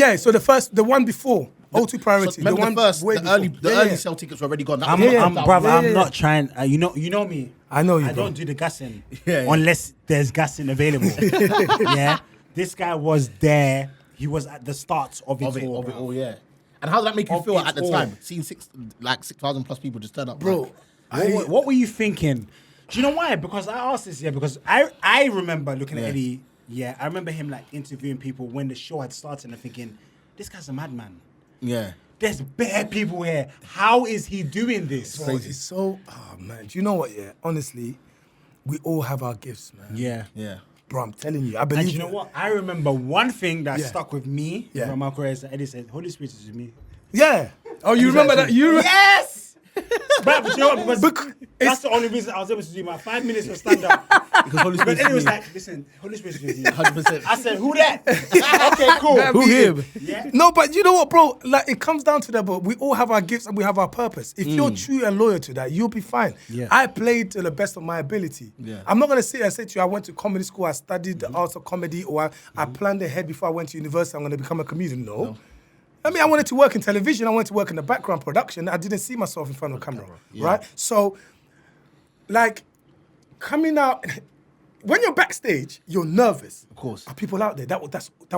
the one before O2 priority. So the early sale tickets were already gone. I'm not trying. You know me. I know you. I don't do the gassing unless there's gassing available. This guy was there. He was at the start of it all. Yeah. And how did that make you feel at the time? Seeing 6,000 plus people just turn up, bro. What were you thinking? Do you know why? Because I asked this because I remember looking at Eddie Yeah, I remember him like interviewing people when the show had started and thinking, this guy's a madman. Yeah. There's bare people here. How is he doing this? Bro, it's so, oh man, do you know what, yeah? Honestly, we all have our gifts, man. Yeah. Yeah. Bro, I'm telling you, I believe And you know what? I remember one thing that Yeah. stuck with me Yeah. from my career is that Eddie said, Holy Spirit is with me. Yeah. Oh, you remember that? Yes! But you know what? Because Because that's the only reason I was able to do my 5 minutes of stand-up. Because Holy But Spirit. Eddie was like, listen, Holy Spirit is with you. 100%. I said, who that? Okay, cool. Who him? Yeah. No, but you know what, bro? Like, it comes down to that, but we all have our gifts and we have our purpose. If you're true and loyal to that, you'll be fine. Yeah. I played to the best of my ability. Yeah. I'm not going to sit and say to you, I went to comedy school, I studied the arts of comedy, or I planned ahead before I went to university, I'm going to become a comedian. No. I mean, I wanted to work in television, I wanted to work in the background production. I didn't see myself in front of camera, right? So, like, coming out... When you're backstage, you're nervous. Of course. Are people out there? That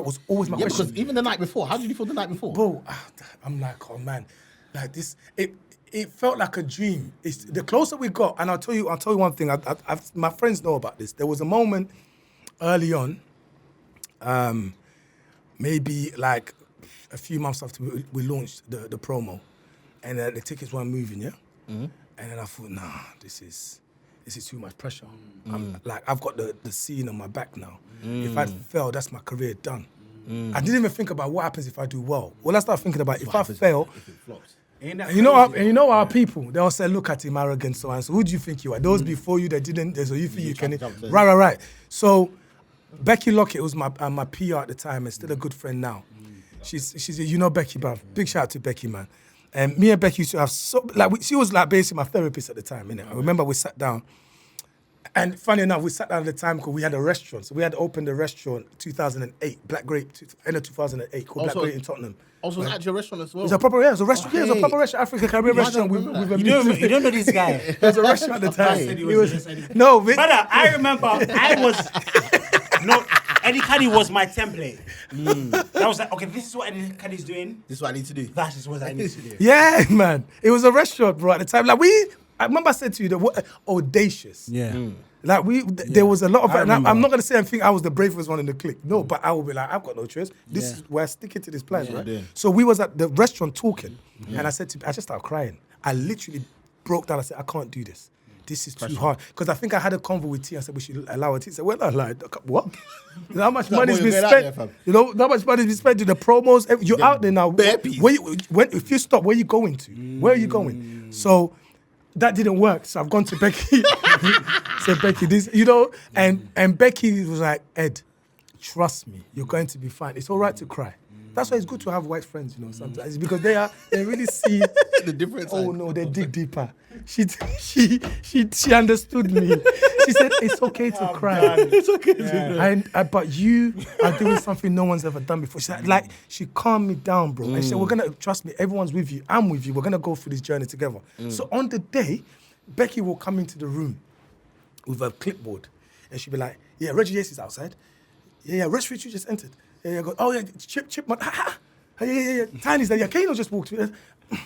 was always my Yeah, question. because even the night before, how did you feel the night before? Bro, I'm like, oh man, like this. It felt like a dream. It's the closer we got, and I'll tell you one thing. My friends know about this. There was a moment early on, maybe like a few months after we launched the promo, and the tickets weren't moving. Yeah, and then I thought, nah, this is too much pressure. I've got the scene on my back now. If I fail, that's my career done. I didn't even think about what happens if I do well. Well, I started thinking about if I fail. If it flops. Ain't that And you know crazy? our people, they all say, look at him, arrogant, so and so. Who do you think you are? Those before you that didn't, so you think you can. Right. So Becky Lockett was my PR at the time and still a good friend now. She's you know Becky, bruv. Big shout out to Becky, man. And me and Becky used to have she was like basically my therapist at the time, innit? I remember we sat down. And funny enough, we sat down at the time because we had a restaurant. So we had opened a restaurant 2008, Black Grape, end of 2008, called Black Grape in Tottenham. Also, it was actually a restaurant as well. It was a proper restaurant. Yeah, it was a proper Hey. restaurant, African Caribbean Yeah, I restaurant don't with remember a that. You don't know this guy. It was a restaurant at the time. said he It was- was- yes, I did. no, Brother, I remember Eddie KADI was my template. I was like, okay, this is what Eddie KADI's doing. This is what I need to do. That is what I need to do. yeah, man. It was a restaurant, bro, at the time. I remember I said to you, the word audacious. Yeah. Like there was a lot of, I and I'm remember. not gonna say I think I was the bravest one in the clique. No, but I will be like, I've got no choice. This is we're sticking to this plan, right? yeah. So we was at the restaurant talking, and I said to, I just started crying. I literally broke down. I said, I can't do this. This is too hard. Because I think I had a convo with T. I said we should allow it. He said, well, I lied. What? You know how much money's boy, been you're going out spent? there, fam. You know how much money's been spent to the promos? You're out there now. bare piece. If you stop, where are you going to? Where are you going? So that didn't work. So I've gone to Becky. Said, Becky, this, you know, and Becky was like, Ed, trust me, you're going to be fine. It's all right to cry. That's why it's good to have white friends, you know, sometimes. Because they really see The difference. oh no, they dig deeper. She understood me. She said it's okay to cry. It's okay to do. But you are doing something no one's ever done before. She said, like, she calmed me down, bro. And she said, we're gonna trust me, everyone's with you. I'm with you. We're gonna go through this journey together. So on the day, Becky will come into the room with a clipboard, and she'll be like, "Yeah, Reggie Yates is outside. Yeah, Rest Richie just entered. Yeah, go. Oh yeah, Chip, yeah. Tiny's there. Yeah, Kano just walked through.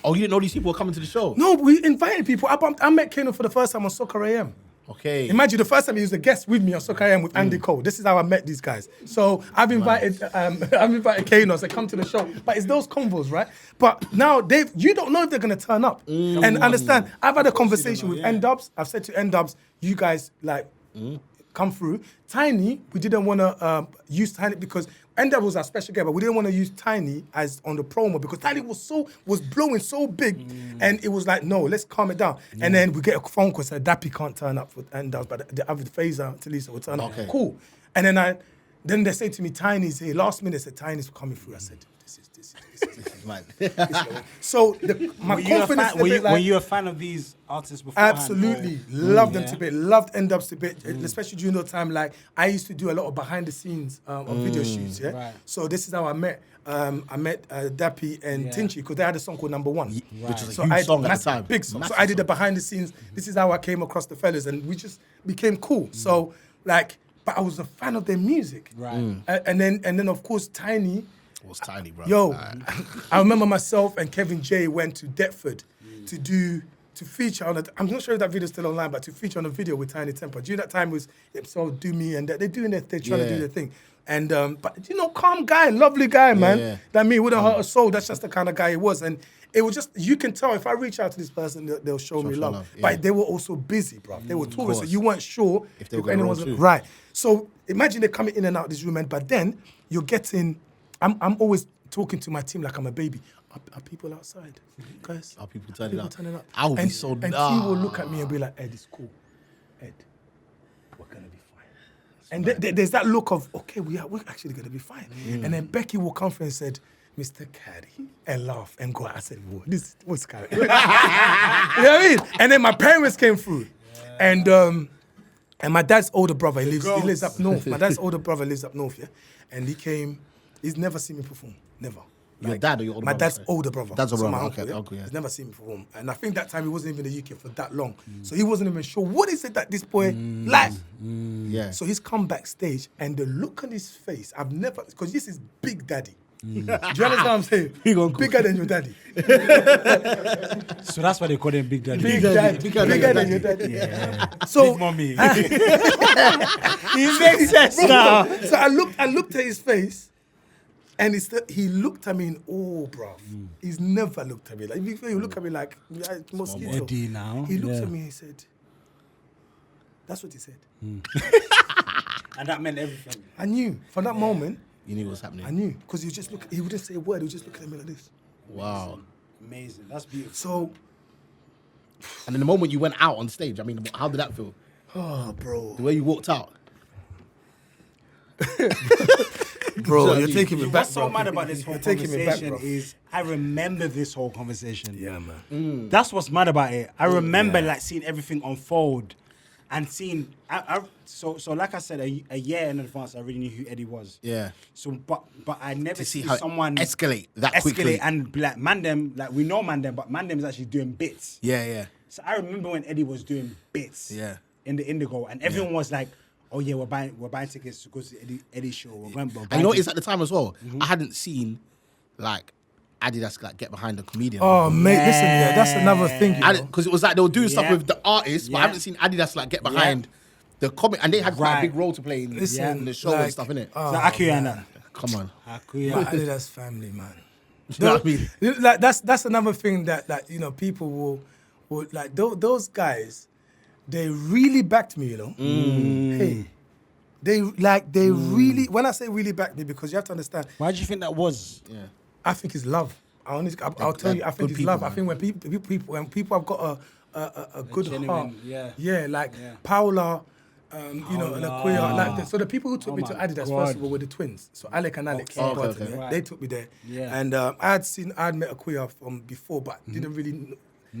Oh, you didn't know these people were coming to the show? No, we invited people. I met Kano for the first time on Soccer AM. Okay. Imagine the first time he was a guest with me on Soccer AM with Andy Cole. This is how I met these guys. So I've invited Kano. I said, come to the show. But it's those convos, right? But now you don't know if they're gonna turn up. And understand, I've had a conversation with N-Dubs. I've said to N-Dubs, you guys come through. Tiny, we didn't want to use Tiny because N-Dubs was our special guest, but we didn't want to use Tiny as on the promo because Tiny was blowing so big, and it was like, no, let's calm it down. And then we get a phone call saying Dappy can't turn up for N-Dubs, but the other Phaser, Talisa will turn up. Okay. Cool. And then they say to me, Tiny's here. Last minute, they said Tiny's coming through. I said, this is. Man. So my confidence. Were you a fan of these artists before? Absolutely. Loved them to bit. Loved N-Dubs to bit. Especially during the time, like, I used to do a lot of behind the scenes of video shoots, yeah? Right. So this is how I met Dappy and Tinchy, because they had a song called Number One. Which is a So huge I song at the massive- time. Big song. Massive So I did the song. behind the scenes. This is how I came across the fellas, and we just became cool. So, like, but I was a fan of their music. Right. And then of course, Tiny. It was Tiny, bro. Yo, I remember myself and Kevin J went to Deptford to to feature on it. I'm not sure if that video's still online, but to feature on a video with Tiny Temper. During that time was so Do Me and they're doing they're trying to do their thing. And but you know, calm guy, lovely guy, man. Yeah. That me wouldn't hurt a soul. That's just the kind of guy he was. And it was just, you can tell if I reach out to this person, they'll show me love. Yeah. But they were also busy, bro. They were tourists, so you weren't sure if they were anyone was right. So imagine they're coming in and out of this room, but then you're getting. I'm always talking to my team like I'm a baby. Are people outside, guys? Are people turning up? I I would be so. And he will look at me and be like, Ed, it's cool. Ed, we're gonna be fine. And there's that look of, okay, we're actually gonna be fine. And then Becky will come through and said, Mr. KADI, and laugh and go out. I said, what's KADI? You know what I mean? And then my parents came through. And my dad's older brother, he lives up north. My dad's older brother lives up north, yeah? And he came, he's never seen me perform, never. Your dad or your older my brother? dad's older brother. Dad's older So brother, my okay, uncle, uncle, yeah. He's never seen me perform. And I think that time he wasn't even in the UK for that long. So he wasn't even sure, what is it that this boy likes? Yeah. So he's come backstage and the look on his face, I've never, because this is Big Daddy. Do you understand what I'm saying? Bigger than your daddy. So that's why they call him Big Daddy. Bigger than your daddy. Yeah. So, Big mommy. He makes sense now. so I looked at his face, and he looked at me in awe, bruv. He's never looked at me like. He looked at me like mosquito. Eddie now. He looked at me and he said, "That's what he said." And that meant everything. I knew from that moment. You knew what was happening. I knew because he wouldn't say a word. He was just looking at me like this. Wow. Amazing. That's beautiful. So, And in the moment you went out on stage, I mean, how did that feel? oh, bro, The way you walked out. bro, you're taking me back. What's so mad about this whole You're taking me back, conversation bro. is I remember this whole conversation. Yeah, man. That's what's mad about it. I remember like seeing everything unfold and seeing. So like I said, a year in advance, I already knew who Eddie was. Yeah. So, but I never To see see how someone escalate that quickly. and be like Mandem, like we know Mandem, but Mandem is actually doing bits. Yeah, yeah. So I remember when Eddie was doing bits. Yeah. In the Indigo, and everyone was like, "Oh yeah, we're buying tickets to go to Eddie's show." We're going, And you know what is at the time as well? I hadn't seen like Adidas like get behind a comedian. Oh, mate, listen, yeah, that's another thing. You know? Because it was like they were doing stuff Yeah. with the artists, but I Yeah. haven't seen Adidas like get behind the comic, and they had quite a Right. big role to play in, in the show and stuff, innit? So Akuya and that. Come on. Akuya. Adidas family, man. You know what I mean? Like that's another thing that you know people will like those guys. They really backed me, you know. Hey, they really. When I say really backed me, because you have to understand. Why do you think that was? Yeah. I think it's love. I'll tell you. I think it's people, love. I man. think when people have got a good heart, genuine, like Paula. You know, and Akuya, like that. So the people who took me Oh to my Adidas God. first of all were the twins. So Alec and Alex, Okay. Right. they took me there. Yeah. And I had met Akuya from before, but didn't really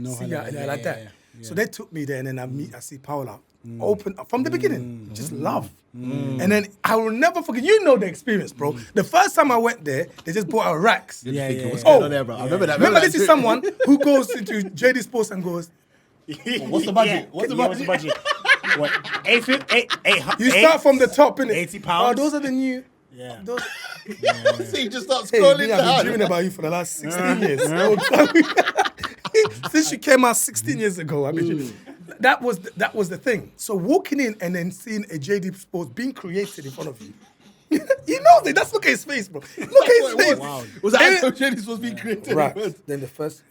see her like that. So they took me there, and then I see Paula open from the beginning, just love. And then I will never forget. You know the experience, bro. The first time I went there, they just brought out racks. What's Oh, going on there, bro? I remember that. Remember, this is someone who goes into JD Sports and goes, What's the budget? What's the budget? What? Eight. you start from the top, innit? 80 pounds? Oh, those are the new. Yeah. Those, So you just start hey, scrolling me, I've been down. dreaming about you for the last 16 years. Since you came out 16 years ago, I mean, that was the thing. So walking in and then seeing a JD Sports being created in front of you, you know that. Look at his face, bro. Look at his face. Wow. Was that how Jenny's was being created? Right. Then the first,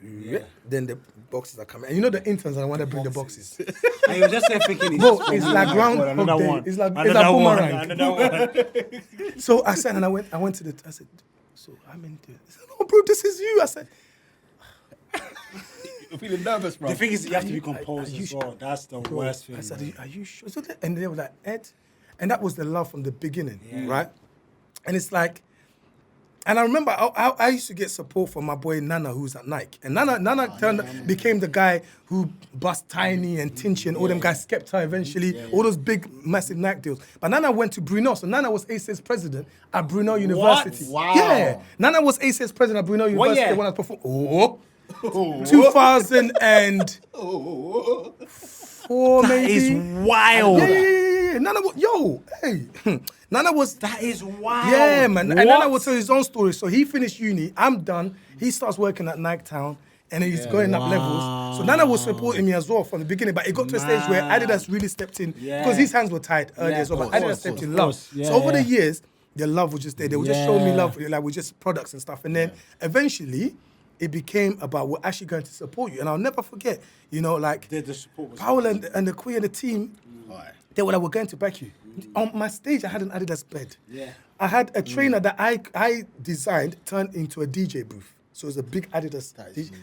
then the boxes are coming. And you know the interns are the one that bring the boxes. And you're just there thinking, Bro, it's like Groundhog another Day. one. It's like Another one. boomerang. Another one. So I said, and I went to I said, so I'm in there. He said, no, bro, this is you. I said, You're feeling nervous, bro. The thing is, you have to be composed are you as well. That's the worst thing. I said, are you sure? So and they were like, Ed? And that was the love from the beginning, right? And it's like, and I remember I used to get support from my boy Nana, who's at Nike. And Nana became the guy who bust Tiny and Tinchy and all them guys, Skepta eventually, all those big, massive Nike deals. But Nana went to Brunel. So Nana was ACE's president at Brunel University. Wow. Yeah. Nana was ACE's president at Brunel University year? when I performed. 2004 That maybe. is wild. Yeah. Nana was, Nana was. That is wild. Yeah, man. What? And Nana will tell his own story. So he finished uni. I'm done. He starts working at Nike Town. and then he's going up levels. So Nana was supporting me as well from the beginning, but it got to a stage where Adidas really stepped in because his hands were tied earlier as well. But Adidas stepped in love. So over the years, the love was just there. They would just show me love, like with just products and stuff. And then eventually, it became about we're actually going to support you. And I'll never forget, you know, like The support was Powell and the Queen and the team, they were like, we're going to back you. On my stage, I had an Adidas bed. Yeah. I had a trainer that I designed turned into a DJ booth. So it was a big Adidas.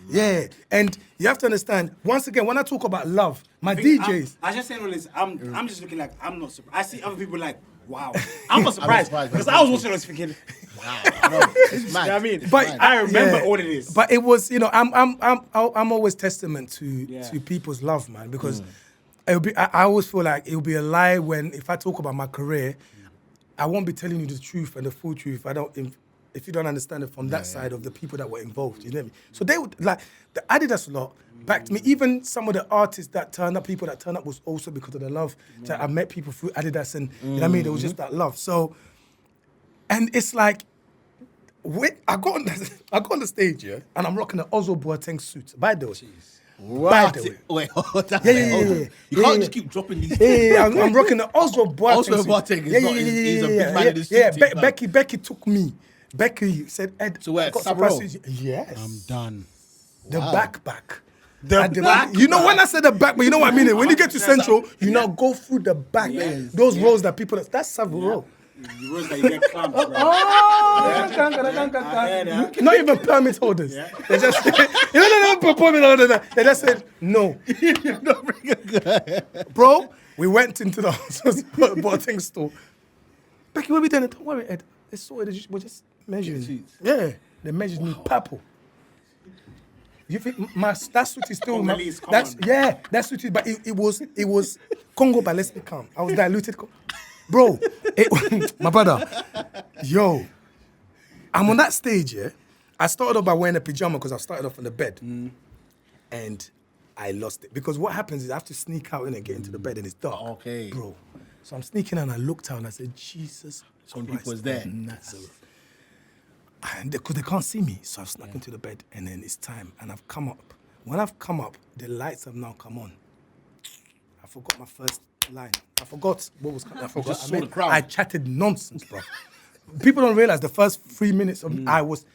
Yeah. And you have to understand, once again, when I talk about love, my DJs. I just saying all this, I'm just looking like, I'm not surprised. I see other people like, wow. I'm not surprised. Because I was watching this thinking, wow. It's mad. You know what I mean? But I remember all of this. But it was, you know, I'm always testament to people's love, man, because it'll be. I always feel like it'll be a lie when if I talk about my career, I won't be telling you the truth and the full truth. If you don't understand it from that side of the people that were involved, you know what I mean? So they would like the Adidas lot backed me. Even some of the artists that turned up, people that turned up was also because of the love. That I met people through Adidas, and you know what I mean. There was just that love. So, and it's like. I got on the stage, and I'm rocking an Ozzo Boateng suit. By the way. By the way. Wait, hold on. Yeah. You can't just keep dropping these. I'm rocking the Ozzo Boateng Ozzo Boateng is not- he's a big man in the suit. Becky took me. Becky said, Ed, So where, I got Savile? surprised. Yes. I'm done. The back. The back? You know when I said the back, but you know what I mean? When you get to Central, you now go through the back. Yes. Those rows that people, that's Savile Row. The roads that you get clamps, bro. Not even permit holders. They just permit holders. They just said no. Bro, we went into the Boateng store. Becky, what are we doing? Don't worry, Ed. They saw it. We're just measuring. Yeah, they measured me purple. You think that suit is still Congolese, come that's on. yeah, that suit is, but it was Congo, but let's be calm. I was diluted. Bro, my brother, yo, I'm on that stage, yeah. I started off by wearing a pajama because I started off on the bed. And I lost it. Because what happens is I have to sneak out and get into the bed and it's dark. Okay. Bro. So I'm sneaking out and I looked out and I said, Jesus Some Christ people was there. of Nazareth. And because they can't see me, so I've snuck into the bed and then it's time. And I've come up. When I've come up, the lights have now come on. I forgot my first line. I forgot what was coming. I forgot. just saw the crowd. I chatted nonsense, bro. People don't realize the first 3 minutes of I was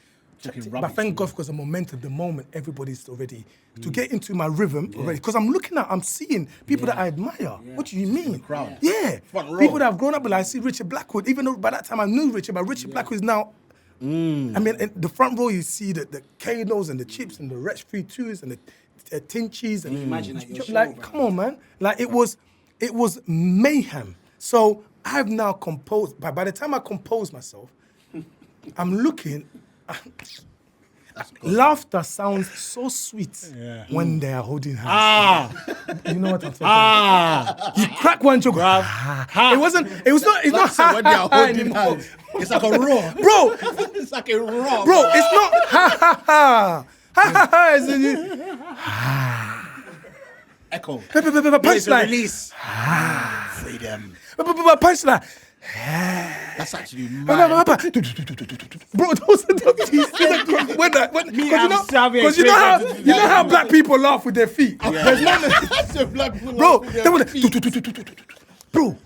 chatting, but rubbish, thank God because the momentum, the moment, everybody's already to get into my rhythm already. Because I'm looking at, I'm seeing people that I admire. What do you mean? crowd. Yeah, Front row. people that have grown up with. I see Richard Blackwood. Even though by that time I knew Richard, but Richard Blackwood is now. I mean, in the front row you see the Kanos and the chips and the Wretch 3-2s and the tin cheese and imagine that your show, like, bro? come on, man! Like it was mayhem. So I've now composed. By the time I compose myself, I'm looking. Laughter sounds so sweet when they are holding hands. You know what I'm talking about? You crack one joke. It wasn't. It was not. It's not. So when they are holding anymore. hands, it's like a roar. Bro, It's like a roar. bro, it's not ha ha ha. Ha ha ha. It's Echo. It's a punchline. release. Freedom. Punchline. That's actually mad. Bro, those are the pieces. Because you I'm know how black people laugh with their feet. There's none of- That's a black people. Bro, with their they were feet. bro.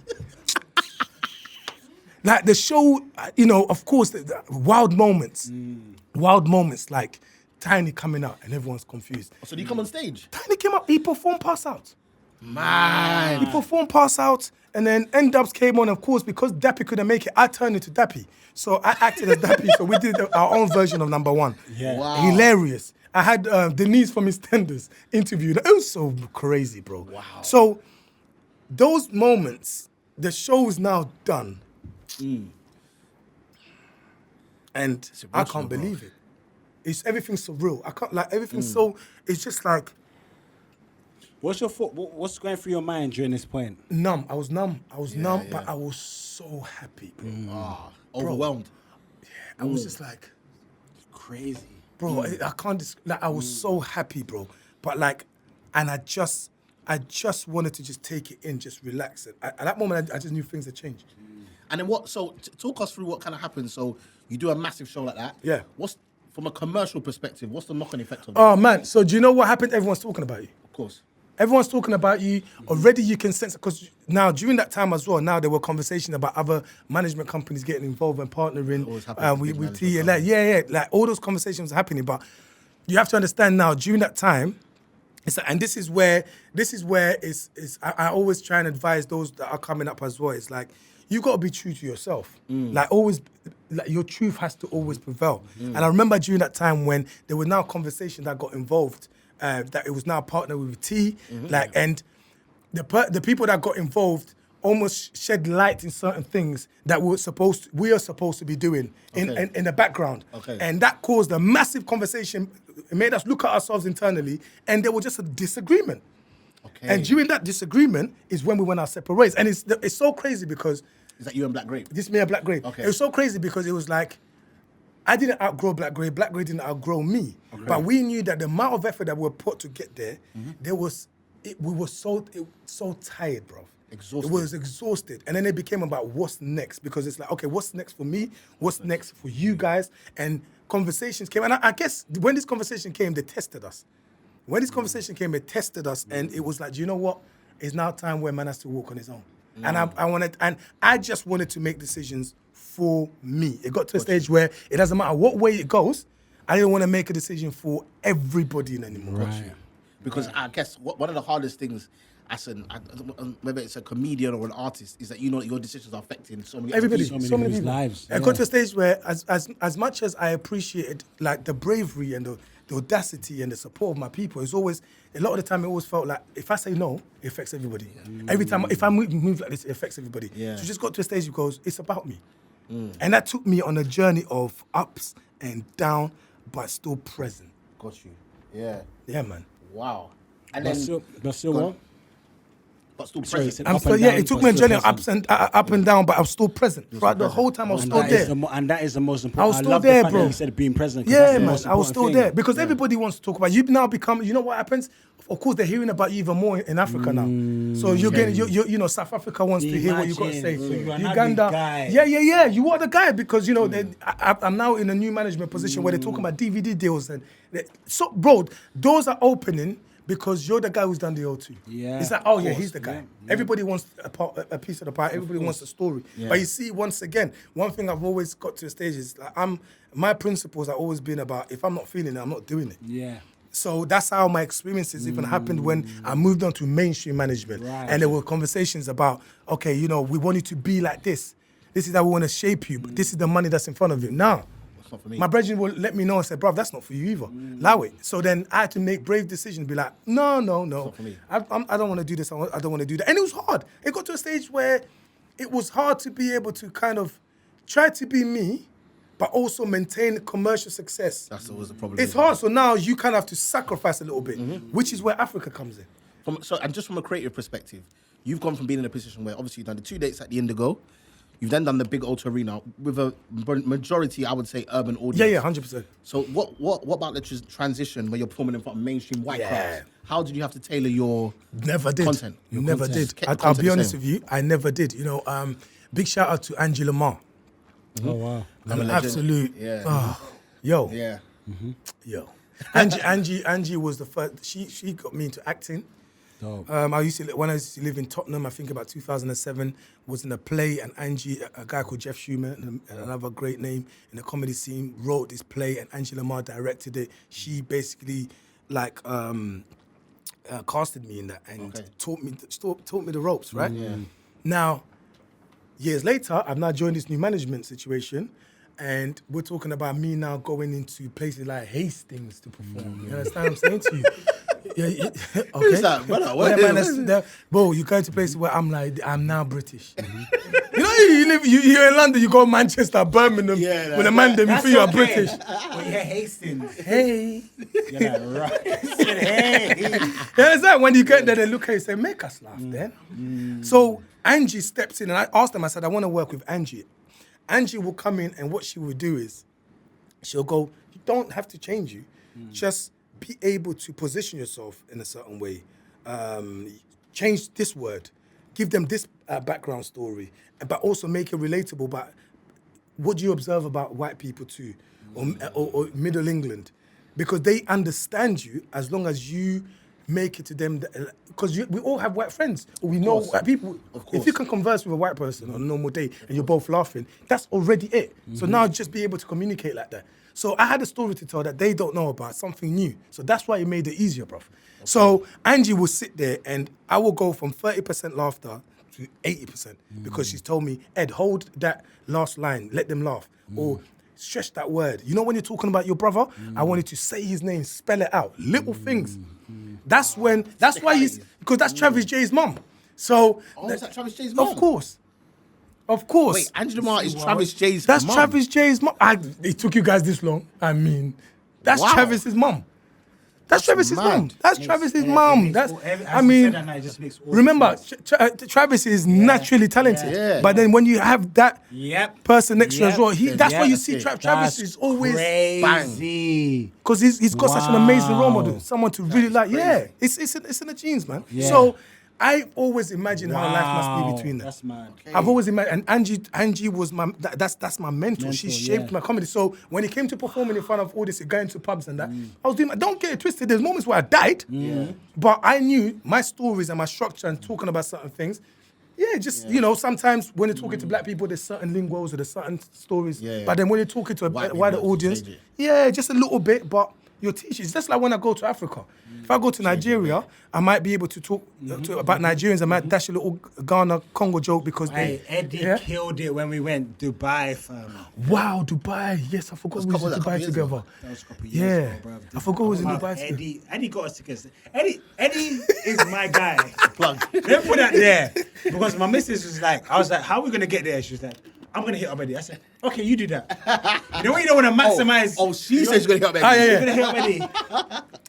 Like the show, you know, of course, the wild moments, like Tiny coming out and everyone's confused. So do you come on stage? Tiny came up, he performed Pass Out. Man. He performed Pass Out, and then N-Dubs came on, of course, because Dappy couldn't make it, I turned into Dappy. So I acted as Dappy, so we did our own version of number one. Yeah. Wow. Hilarious. I had Denise from EastEnders interviewed. It was so crazy, bro. Wow. So those moments, the show is now done. And I emotional, can't bro. believe it. It's everything's surreal. I can't like everything's so. It's just like What's your what's going through your mind during this point? numb. I was numb. But I was so happy, bro. Overwhelmed. I was just like, Crazy. bro, I can't. I was so happy, bro. But like, and I just wanted to just take it in, just relax. At that moment, I just knew things had changed. And then what? So talk us through what kind of happened. So you do a massive show like that. Yeah. What's from a commercial perspective, what's the knock-on effect of it? Oh man, so do you know what happened? Everyone's talking about you. Of course. Everyone's talking about you. Already you can sense, because now during that time as well, now there were conversations about other management companies getting involved and partnering always happens with big with management T. Like all those conversations are happening. But you have to understand now, during that time, and this is where I always try and advise those that are coming up as well. It's like, you got to be true to yourself. Like always, like your truth has to always prevail. And I remember during that time when there were now conversations that got involved, that it was now partnered with T, and the people that got involved almost shed light in certain things that we are supposed to be doing in the background. Okay. And that caused a massive conversation. It made us look at ourselves internally, and there was just a disagreement. Okay. And during that disagreement is when we went our separate ways. And it's so crazy because... Is that you and Black Grape? This me and Black Grape. Okay. It was so crazy because it was like, I didn't outgrow Black Grape didn't outgrow me. Okay. But we knew that the amount of effort that we were put to get there, we were so tired, bro. Exhausted. It was exhausted. And then it became about what's next, because it's like, okay, what's next for me? What's next for you guys? And conversations came. And I guess when this conversation came, they tested us. When this conversation came, it tested us, and it was like, do you know what? It's now time where man has to walk on his own. And I just wanted to make decisions for me. It got to a stage where it doesn't matter what way it goes, I didn't want to make a decision for everybody anymore. Right. Because I guess one of the hardest things as whether it's a comedian or an artist, is that you know that your decisions are affecting so many everybody, other people. so many people's lives. I got to a stage where, as much as I appreciated like the bravery and the audacity and the support of my people, it's always, a lot of the time it always felt like if I say no, it affects everybody. Every time, if I move like this, it affects everybody. Yeah. So it just got to a stage because it's about me. And that took me on a journey of ups and down, but still present. Got you. Yeah. Yeah, man. Wow. And But then still what? but still Sorry, present. I'm still, it took me a journey of ups and up and down, but I was still present. Throughout the whole time, I was And still that is there. and that is the most important. I was still love there, the fact bro. That you said being present. 'Cause Yeah, that's the man, most I was still important there thing. because everybody wants to talk about you. Now become, you know what happens? Of course, they're hearing about you even more in Africa now. So you're getting, you know, South Africa wants to hear what you got to say. Imagine, so you are now the Uganda, guy. yeah, you are the guy because you know I'm now in a new management position where they're talking about DVD deals and so, bro, doors are opening. Because you're the guy who's done the O2. Yeah, It's like, oh yeah, course, he's the guy. yeah. Everybody wants a piece of the pie. Everybody wants a story. Yeah. But you see, once again, one thing I've always got to a stage is like my principles have always been about if I'm not feeling it, I'm not doing it. Yeah. So that's how my experiences even happened when I moved on to mainstream management. Right. And there were conversations about, okay, you know, we want you to be like this. This is how we want to shape you, but this is the money that's in front of you. Now, That's not for me. my brethren will let me know and say, bro, that's not for you either. Allow it. So then I had to make brave decisions, be like, no. not for me. I don't want to do this. I don't want to do that. And it was hard. It got to a stage where it was hard to be able to kind of try to be me, but also maintain commercial success. That's always the problem. It's hard. So now you kind of have to sacrifice a little bit, which is where Africa comes in. And just from a creative perspective, you've gone from being in a position where obviously you've done the 2 dates at the Indigo, you've then done the big Ultra Arena with a majority, I would say, urban audience. Yeah, 100%. So what about the transition where you're performing in front of mainstream white Yeah. crowds? How did you have to tailor your Never did. content? Your Never content? did. Kept the I'll content be the honest same. with you. I never did. You know, big shout out to Angie Lamar. Oh wow. I'm an legend. absolute. Yeah. Yo. Yeah. Yo. Angie was the first. She got me into acting. Dope. When I used to live in Tottenham, I think about 2007, was in a play, and Angie, a guy called Jeff Schumer, and another great name in the comedy scene, wrote this play, and Angie Lamar directed it. She basically like casted me in that and taught me the ropes, right? Now, years later, I've now joined this new management situation, and we're talking about me now going into places like Hastings to perform. You understand what I'm saying to you? Yeah, okay. Who's that, brother? What Yeah, man, is- bro, you go to places where I'm like, I'm now British. You know, you're in London, you go Manchester, Birmingham, with a man them, you feel you're British. Well, yeah, Hastings. Hey. Yeah, right. Hey. You understand? When you get there, they look at you and say, make us laugh then. So Angie steps in, and I asked them, I said, I want to work with Angie. Angie will come in, and what she will do is, she'll go, you don't have to change you. Just be able to position yourself in a certain way. Change this word. Give them this background story, but also make it relatable. But what do you observe about white people too? or Middle England, because they understand you as long as you make it to them. Because we all have white friends. We know white people. If you can converse with a white person on a normal day and you're both laughing, that's already it. So now just be able to communicate like that. So I had a story to tell that they don't know about, something new. So that's why it made it easier, bruv. So Angie will sit there and I will go from 30% laughter to 80% because she's told me, Ed, hold that last line, let them laugh. Or stretch that word. You know when you're talking about your brother, I wanted to say his name, spell it out. Little things. That's why because that's Travis J's mum. So is that Travis J's mum? Of course. Wait, Angela Marr is Travis J's That's mum? Travis J's mum. It took you guys this long. I mean, that's Travis's mum. That's Travis's mum. That's Travis's mum. Remember, Travis is naturally talented. Yeah. But then when you have that person next to you as well, that's why you see That's Travis is always crazy. because he's got such an amazing role model, someone to really like. Yeah, it's in the genes, man. Yeah. So I always imagine how life must be between them. That's mad. I've always imagined, and Angie was my that's my mentor. She shaped my comedy. So when it came to performing in front of all this, going to pubs and that, I was doing. Don't get it twisted. There's moments where I died, but I knew my stories and my structure and talking about certain things. Yeah, you know, sometimes when you're talking to black people, there's certain linguals or there's certain stories. But then when you're talking to a wider audience, just a little bit, but you're teaching. It's just like when I go to Africa. If I go to Nigeria, I might be able to talk about Nigerians. I might dash a little Ghana, Congo joke because Eddie killed it when we went Dubai, fam. Wow, Dubai. Yes, I forgot we was in Dubai together. That was a couple of years ago, bro. I forgot we was in Dubai together. Eddie got us tickets. Eddie is my guy. Plug. Let me put that there. Because my missus was like, I was like, how are we going to get there? She was like, I'm going to hit up Eddie. I said, okay, you do that. You know when you don't want to maximize. She said she's going to hit up Eddie. You're going to hit up Eddie.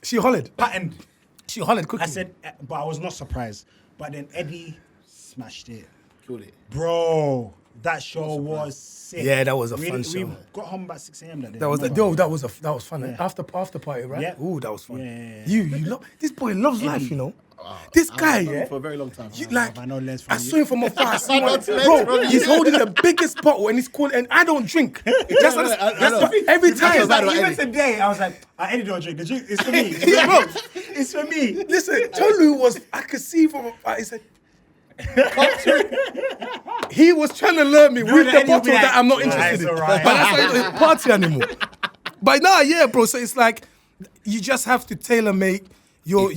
She hollered. Pattern. She hollered quickly. I said, but I was not surprised. But then Eddie smashed it. Killed it. Bro, that show was sick. Yeah, that was a fun show. We got home about 6 a.m. that day. That was fun. Yeah. After party, right? Yeah. Ooh, that was fun. Yeah. You love this boy loves life, you know. This guy, yeah, for a very long time. I know less from I you. saw him from afar. Bro, he's holding the biggest bottle and he's cool. And I don't drink. Every time. Even today, I was like, Eddie don't drink. The drink is for me. Bro, it's for me. Listen, Tolu was. I could see from afar. He said. He was trying to learn me with the bottle that I'm not interested in. Right. But that's why he doesn't party anymore. But nah, yeah, bro. So it's like you just have to tailor make your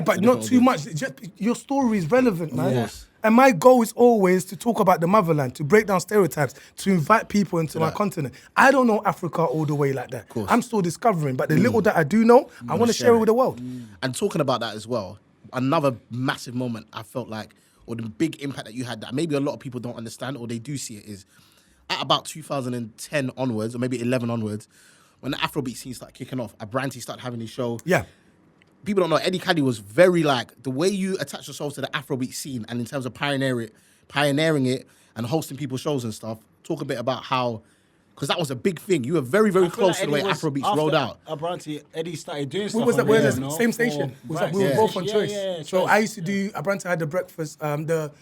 but not too much. Just your story is relevant, man. Yes. And my goal is always to talk about the motherland, to break down stereotypes, to invite people into my continent. I don't know Africa all the way like that. I'm still discovering, but the little that I do know, I want to share it with the world. And talking about that as well, another massive moment I felt like, or the big impact that you had that maybe a lot of people don't understand or they do see it is at about 2010 onwards, or maybe 11 onwards, when the Afrobeat scene started kicking off, Abranti started having his show. Yeah. People don't know, Eddie KADI was very like, the way you attach yourselves to the Afrobeat scene and in terms of pioneering it and hosting people's shows and stuff, talk a bit about how, because that was a big thing. You were very, very close to the way Afrobeats rolled out. Abranti, Eddie started doing stuff. We was at over there, the no? same station. We were both on Choice. Yeah, so Choice. I used to do, Abranti had the breakfast, the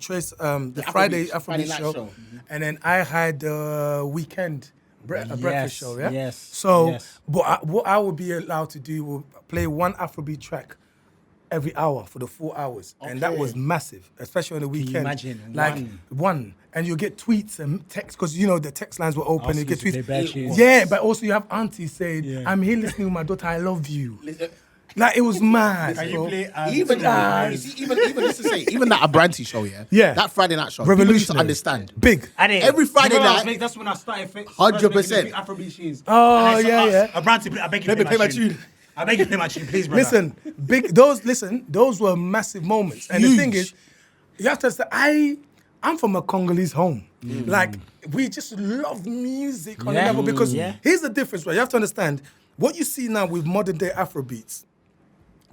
Choice, the Friday Afrobeat show. And then I had the weekend breakfast show, yeah? Yes. So, but what I would be allowed to do was play one Afrobeat track every hour for the 4 hours. And that was massive, especially on the weekend. imagine? Like one. And you'll get tweets and texts, because you know the text lines were open. You get tweets. Yeah. Yeah, but also you have aunties saying, I'm here listening with my daughter, I love you. Like, it was mad. Can you play Even that Abranti show, Yeah. that Friday night show, Revolutionary. people used to understand. Big. Every Friday night, That's when I started. 100%. Afrobeat tunes. Oh, yeah. Abranti, I beg you to play my tune. I beg you to play my tune, please, brother. Listen, those were massive moments. And the thing is, you have to say, I'm from a Congolese home. Like, we just love music on a level because here's the difference, right? You have to understand, what you see now with modern day Afrobeats,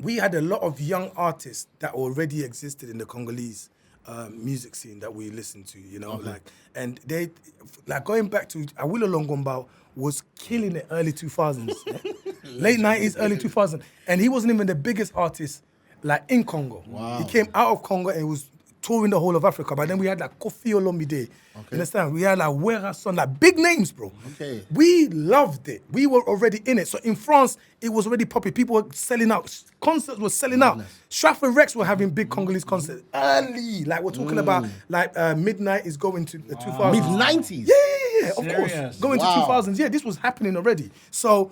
we had a lot of young artists that already existed in the Congolese music scene that we listened to, you know, and they, like going back to Awilo Longomba was killing it early 2000s, late 90s, early 2000s, and he wasn't even the biggest artist like in Congo. Wow. He came out of Congo and it was touring the whole of Africa. But then we had like Kofi Olomide. You understand? We had like Wera Son, like big names, bro. Okay. We loved it. We were already in it. So in France, it was already popping. People were selling out. Concerts were selling out. Stratford Rex were having big Congolese concerts early. Like we're talking about, like Midnight is going to the 2000s. Mid-90s? Yeah, of course. Going to 2000s. Yeah, this was happening already. So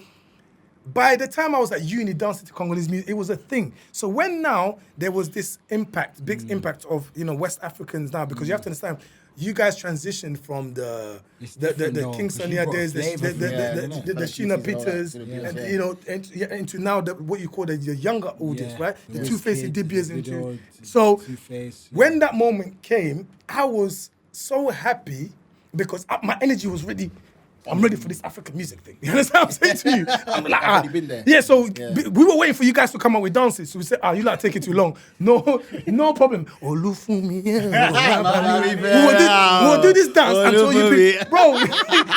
by the time I was at uni dancing to Congolese music, it was a thing. So when now there was this impact, big impact of, you know, West Africans now, because you have to understand, you guys transitioned from the King Sonia days, the Sheena Peters, and you know, into now what you call the younger audience, right? The Two-Face Dibias into. So when that moment came, I was so happy because my energy was ready. I'm ready for this African music thing. You understand what I'm saying to you? I'm like, been there. Yeah, so we were waiting for you guys to come up with dances. So we said, you like taking too long. No problem. Olufumi. We'll do this dance until you pick. Bro,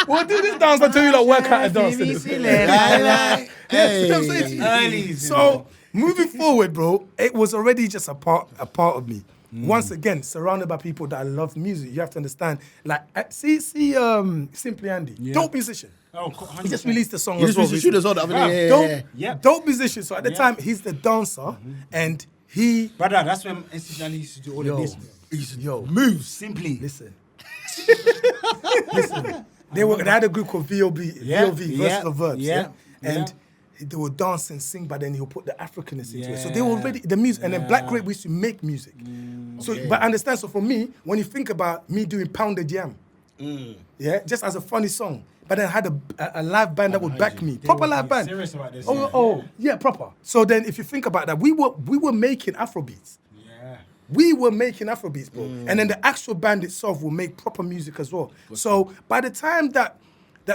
we'll do this dance until you like work out a dance. Early. So moving forward, bro, it was already just a part of me. Once again, surrounded by people that love music, you have to understand. Like, see, Simply Andy, dope musician. Oh, he just released a song. You just released a shoot as well. Dope musician. So at the time, he's the dancer, and he. Brother, that's when Instantly used to do all of this. Move Simply. Listen. They had a group called VOV, Verses of Verbs. And they would dance and sing, but then he'll put the Africanness into it. So they were already the music, and then Black Grape we used to make music. But understand. So for me, when you think about me doing Pounded Yam, just as a funny song, but then I had a live band that would back me, proper live band. Serious about this? Yeah, proper. So then, if you think about that, we were making Afrobeats. We were making Afrobeats, bro. And then the actual band itself will make proper music as well. So by the time that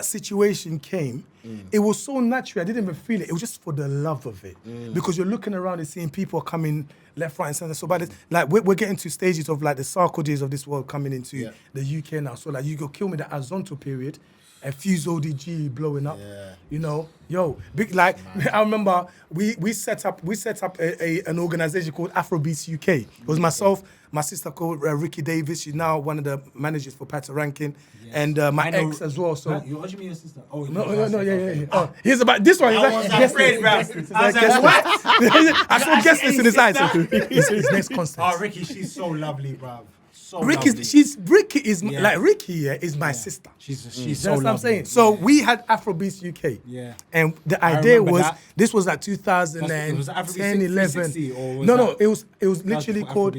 situation came, it was so natural. I didn't even feel it. It was just for the love of it. Because you're looking around and seeing people coming left, right, and center. So by this, like we're getting to stages of like the Sarkodys of this world coming into the UK now. So like you go kill me the Azonto period. A Fuse ODG blowing up, you know, big like I remember we set up an organization called Afrobeats UK. It was myself, my sister called Ricky Davis. She's now one of the managers for Pata Rankin, and my ex as well. So you watching me, your sister? Oh no, yeah. Oh, here's about this one. I was afraid, bro. I was like, what? I saw guest list in his eyes. His next concert. Oh, Ricky, she's so lovely, bro. Ricky is my sister. She's so lovely. What I'm saying. So we had Afrobeats UK. And the idea was this was like 2010, 11. No, it was literally called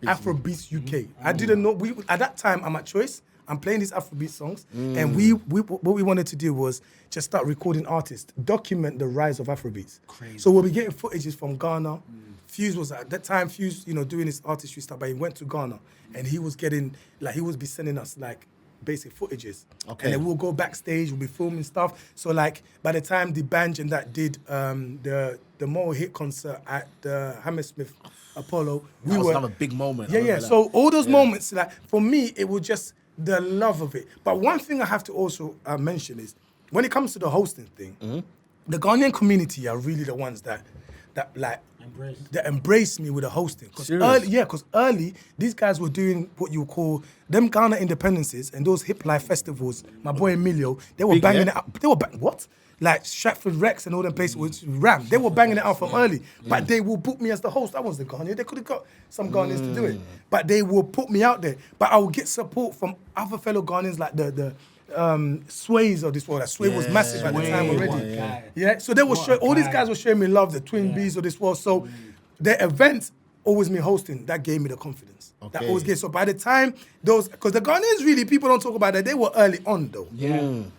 Afrobeats UK. I didn't know at that time I'm at Choice. I'm playing these Afrobeat songs, and we what we wanted to do was just start recording artists, document the rise of Afrobeats. Crazy. So we'll be getting footages from Ghana. Fuse was at that time, doing his artistry stuff, but he went to Ghana and he was getting, like, he would be sending us, like, basic footages. Okay. And then we'll go backstage, we'll be filming stuff. So, like, by the time the band and that did the Mo Hit concert at the Hammersmith Apollo, that was another big moment. Yeah. So, all those moments, like, for me, it was just the love of it. But one thing I have to also mention is, when it comes to the hosting thing, the Ghanaian community are really the ones that embraced me with the hosting. Because early, these guys were doing what you call them Ghana independences and those hip life festivals. My boy Emilio, they were banging it out. They were what? Like Stratford Rex and all them places with Ram. They were banging it out from early. But they will book me as the host. I was the Ghanaian. They could have got some Ghanaians to do it. But they will put me out there. But I will get support from other fellow Ghanaians like the Sways of this world. Sway was massive at the time already. So they were all these guys were showing me love, the Twin Bees of this world. So the events always me hosting, that gave me the confidence. That always gave. So by the time because the Ghanaians really, people don't talk about that, they were early on though.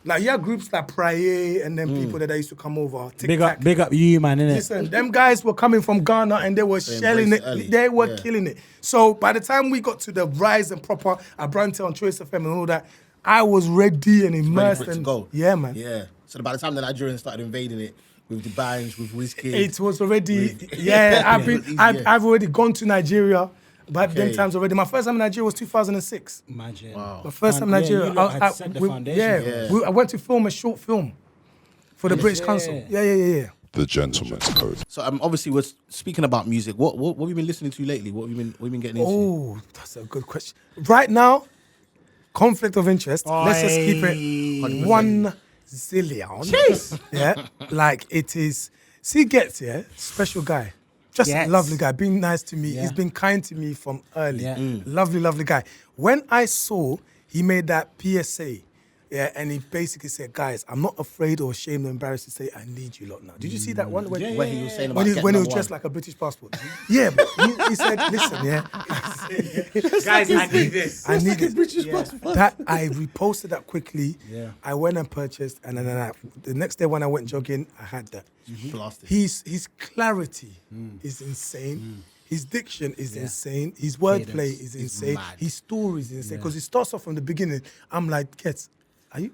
Like you have groups like Praye and then people that used to come over. Big up you, man, innit? Listen, them guys were coming from Ghana and they were shelling it. Early. They were killing it. So by the time we got to the rise and proper Abrante on Choice FM and all that, I was ready and immersed. Ready for it to go. Yeah, man. Yeah. So by the time the Nigerians started invading it with the bands, with Wizkid, it was already. I've already gone to Nigeria, but them times already. My first time in Nigeria was 2006. Imagine. Wow. My first time in Nigeria. I set the foundation. I went to film a short film for the British Council. Yeah. The Gentleman's Code. So obviously we're speaking about music. What have you been listening to lately? What have you been getting into? Oh, that's a good question. Right now, conflict of interest. Let's just keep it 1 zillion. Jeez. Yeah, like it is. See, Gets, special guy. Just a Gets. lovely guy, being nice to me. Yeah. He's been kind to me from early. Yeah. Lovely, lovely guy. When I saw he made that PSA, and he basically said, guys, I'm not afraid or ashamed or embarrassed to say I need you lot now. Did you see that one? Where Where he was saying about when he was getting dressed number like a British passport. Yeah, but he said, listen, Guys, I need this. I need it. British passport. That I reposted that quickly. Yeah. I went and purchased, and then the next day when I went jogging, I had that. Blasted. His clarity is insane. His diction is insane. His wordplay is insane. mad. His story is insane. Because he starts off from the beginning. I'm like, Gets, are you?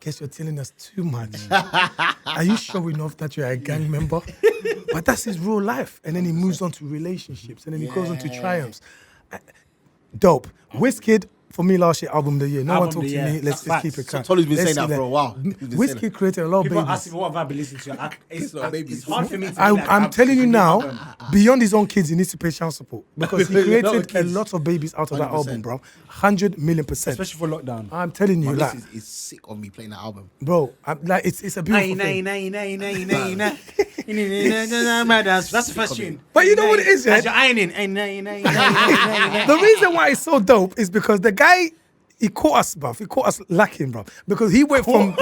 Guess you're telling us too much. Are you showing off that you're a gang member? But that's his real life. And then he moves on to relationships. And then he goes on to triumphs. Dope. Wizkid, for me, last year, album of the year. No one Album talk of to the me. year. Let's That's just keep it facts. calm. Tolu's been Let's saying see that for a while. He's been saying Wizkid created a lot of People babies. ask me what have I been listening to. It's hard for me to. I'm telling you now, beyond his own kids, he needs to pay child support because he created a lot of babies out of that 100%. album, bro. 100 million %. Especially for lockdown. I'm telling you, My like, missus is sick on me playing that album. bro, like it's a beautiful thing. That's the first tune. But you know what it is, yeah? As you're ironing. The reason why it's so dope is because the guy, he caught us, bruv. He caught us lacking, bruv. Because he went from...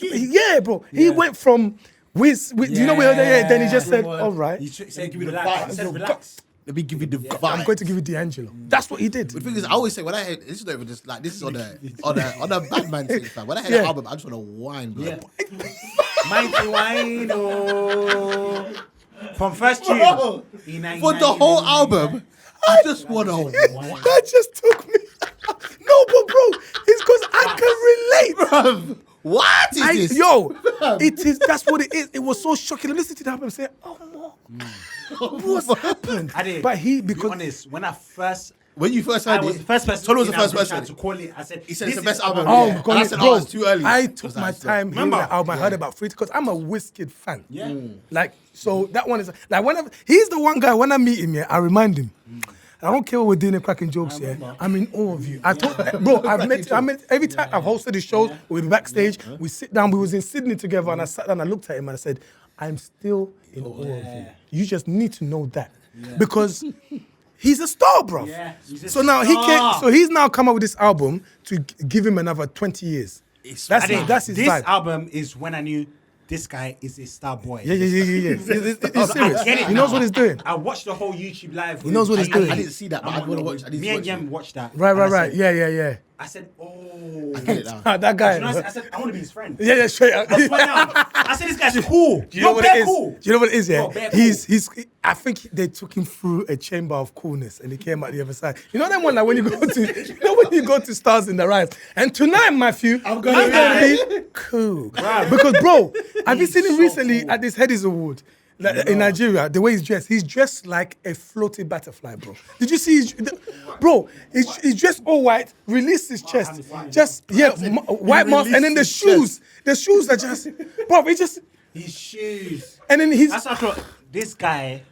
yeah, bro. He went from... Wiz, do you know where? Yeah, then he just said, all right, He said, give me the vibe. He said, relax. Let me give you the vibe. I'm going to give you D'Angelo. That's what he did. The thing is, I always say when I hear this is not even just like this is on a bad man thing. Fam. When I hear the album, I just want to whine, bro. Yeah. Mighty wine, oh. From first tune. For the whole album, I just want to. That just took me. No, but bro, it's because I can relate. What is this? It is. That's what it is. It was so shocking. I listened to the album and say, "Oh, what's happened?" I did. But he, to be because honest, when When you first I heard was it, the first person. Tolu was the in our first group person. chat to call it. I said, He said this it's the is best album. oh, Yeah. God, And I said, bro, it's too early. I I took was my like, time hearing Remember? the album. I heard about free because I'm a Wizkid fan. Yeah. Like, so that one is like whenever he's the one guy when I meet him, yeah, I remind him. I don't care what we're doing and cracking jokes, I'm in awe of you. I told, bro, I met every time I've hosted his shows, we're backstage, we sit down, we was in Sydney together, and I sat down, I looked at him and I said, I'm still in awe of you. You just need to know that. Because he's a star, bro. Yeah, he's a So now he's now come up with this album to give him another 20 years. That's his This vibe. album is when I knew this guy is a star boy. Yeah. He's I serious. get it He knows now. what he's doing. I watched the whole YouTube live. He knows what he's doing. I didn't see that, but I want to watch. I need Me to and watch Yem it. watched that. Right. and I said- Yeah. I said, oh. Get it now. That guy. You know, I said, I want to be his friend. Yeah, straight up. I swear down. I said, this guy's cool. Do you know what it is? Cool. Do you know what it is? Yeah, Bro, bare he's. I think they took him through a chamber of coolness, and he came out the other side. You know that one, like when you go to Stars in the Rise. And tonight, Matthew, I'm gonna be cool because, bro, have you seen him recently at this Headies Award? Like, in Nigeria, the way he's dressed like a floating butterfly, bro. Did you see bro, he's dressed all white, released his chest, white mask, and then the shoes are just, bro, his shoes. And then he's, That's what I thought. This guy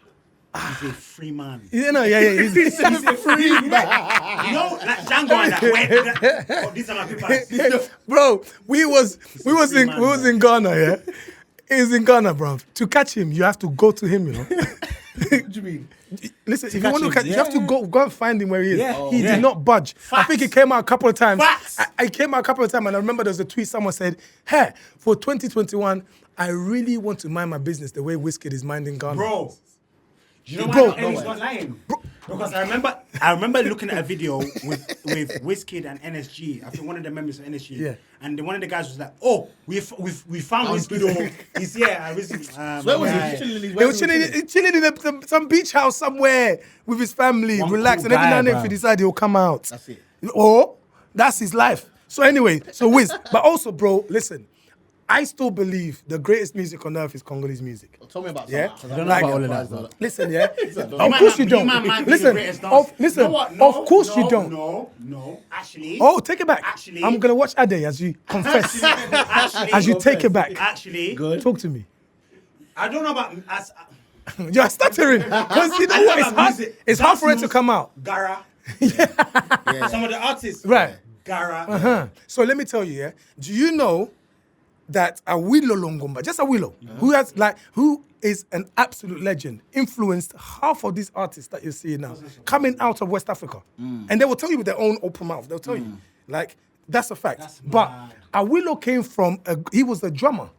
is a free man. he's a free man. You know, like Django and that. These are my papers. Bro, we was in Ghana, yeah. He was in Ghana, bro. To catch him, you have to go to him, you know. What do you mean? Listen, if you catch want to him, catch, you have to go and find him where he is. Yeah. He Yeah. did not budge. I think he came out a couple of times. Facts. I came out a couple of times, and I remember there was a tweet someone said, "Hey, for 2021, I really want to mind my business the way Wizkid is minding Ghana." Bro. Do you know Bro. why Eddie's not lying? Because I remember looking at a video with Wizkid and NSG. I think one of the members of NSG. Yeah. And one of the guys was like, "Oh, we found Wizkid. Oh, he's here." Where was yeah. he? Chilling in He was chilling in some beach house somewhere with his family, One relax, cool and every guy, now and then bro. if he decide he'll come out. That's it. Or that's his life. So anyway, so Wiz, but also, bro, listen, I still believe the greatest music on earth is Congolese music. Tell me about Yeah? some. I don't know about all of that, though. Listen, yeah. Don't. Of course you don't. might be the Listen, greatest dancer. listen. You know what? Of course you don't. No, actually. Oh, take it back. Actually- I'm gonna watch Ade as you confess, Actually, as you take it back. Actually, Good. Talk to me. I don't know about You're stuttering. Because you know what? It's hard for it to come out. Gara. Yeah. Some of the artists. Right. Gara. So let me tell you, do you know that Awilo Longomba, just Awilo, who is an absolute legend, influenced half of these artists that you're seeing now, coming out of West Africa. And they will tell you with their own open mouth. They'll tell you. Like, that's a fact. But Awilo came from, he was the drummer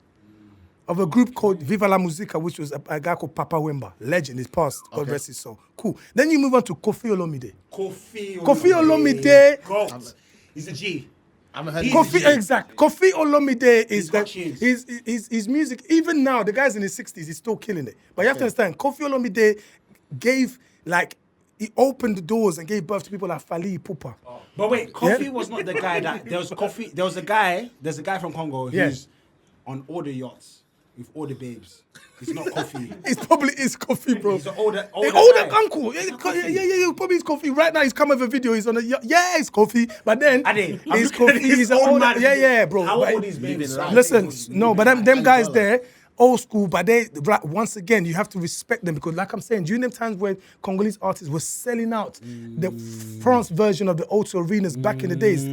of a group called Viva la Musica, which was a guy called Papa Wemba. Legend, his past. God rest his soul. Cool. Then you move on to Kofi Olomide. Kofi Olomide. God. He's a G. Kofi Olomide is his music. Even now, the guy's in his 60s, he's still killing it. But you have to understand, Kofi Olomide he opened the doors and gave birth to people like Fali Ipupa. Oh. But wait, Kofi was not the guy there's a guy from Congo who's on all the yachts with all the babes. It's not Kofi. It's probably Kofi, bro. He's an older uncle. Yeah, probably it's Kofi. Right now, he's come with a video. He's on a yeah, it's Kofi. But then it's Kofi. He's an old man. Yeah, bro. How old is baby? Listen, no, but them guys there, old school. But once again, you have to respect them because, like I'm saying, during them times where Congolese artists were selling out the France version of the O2 arenas back in the days,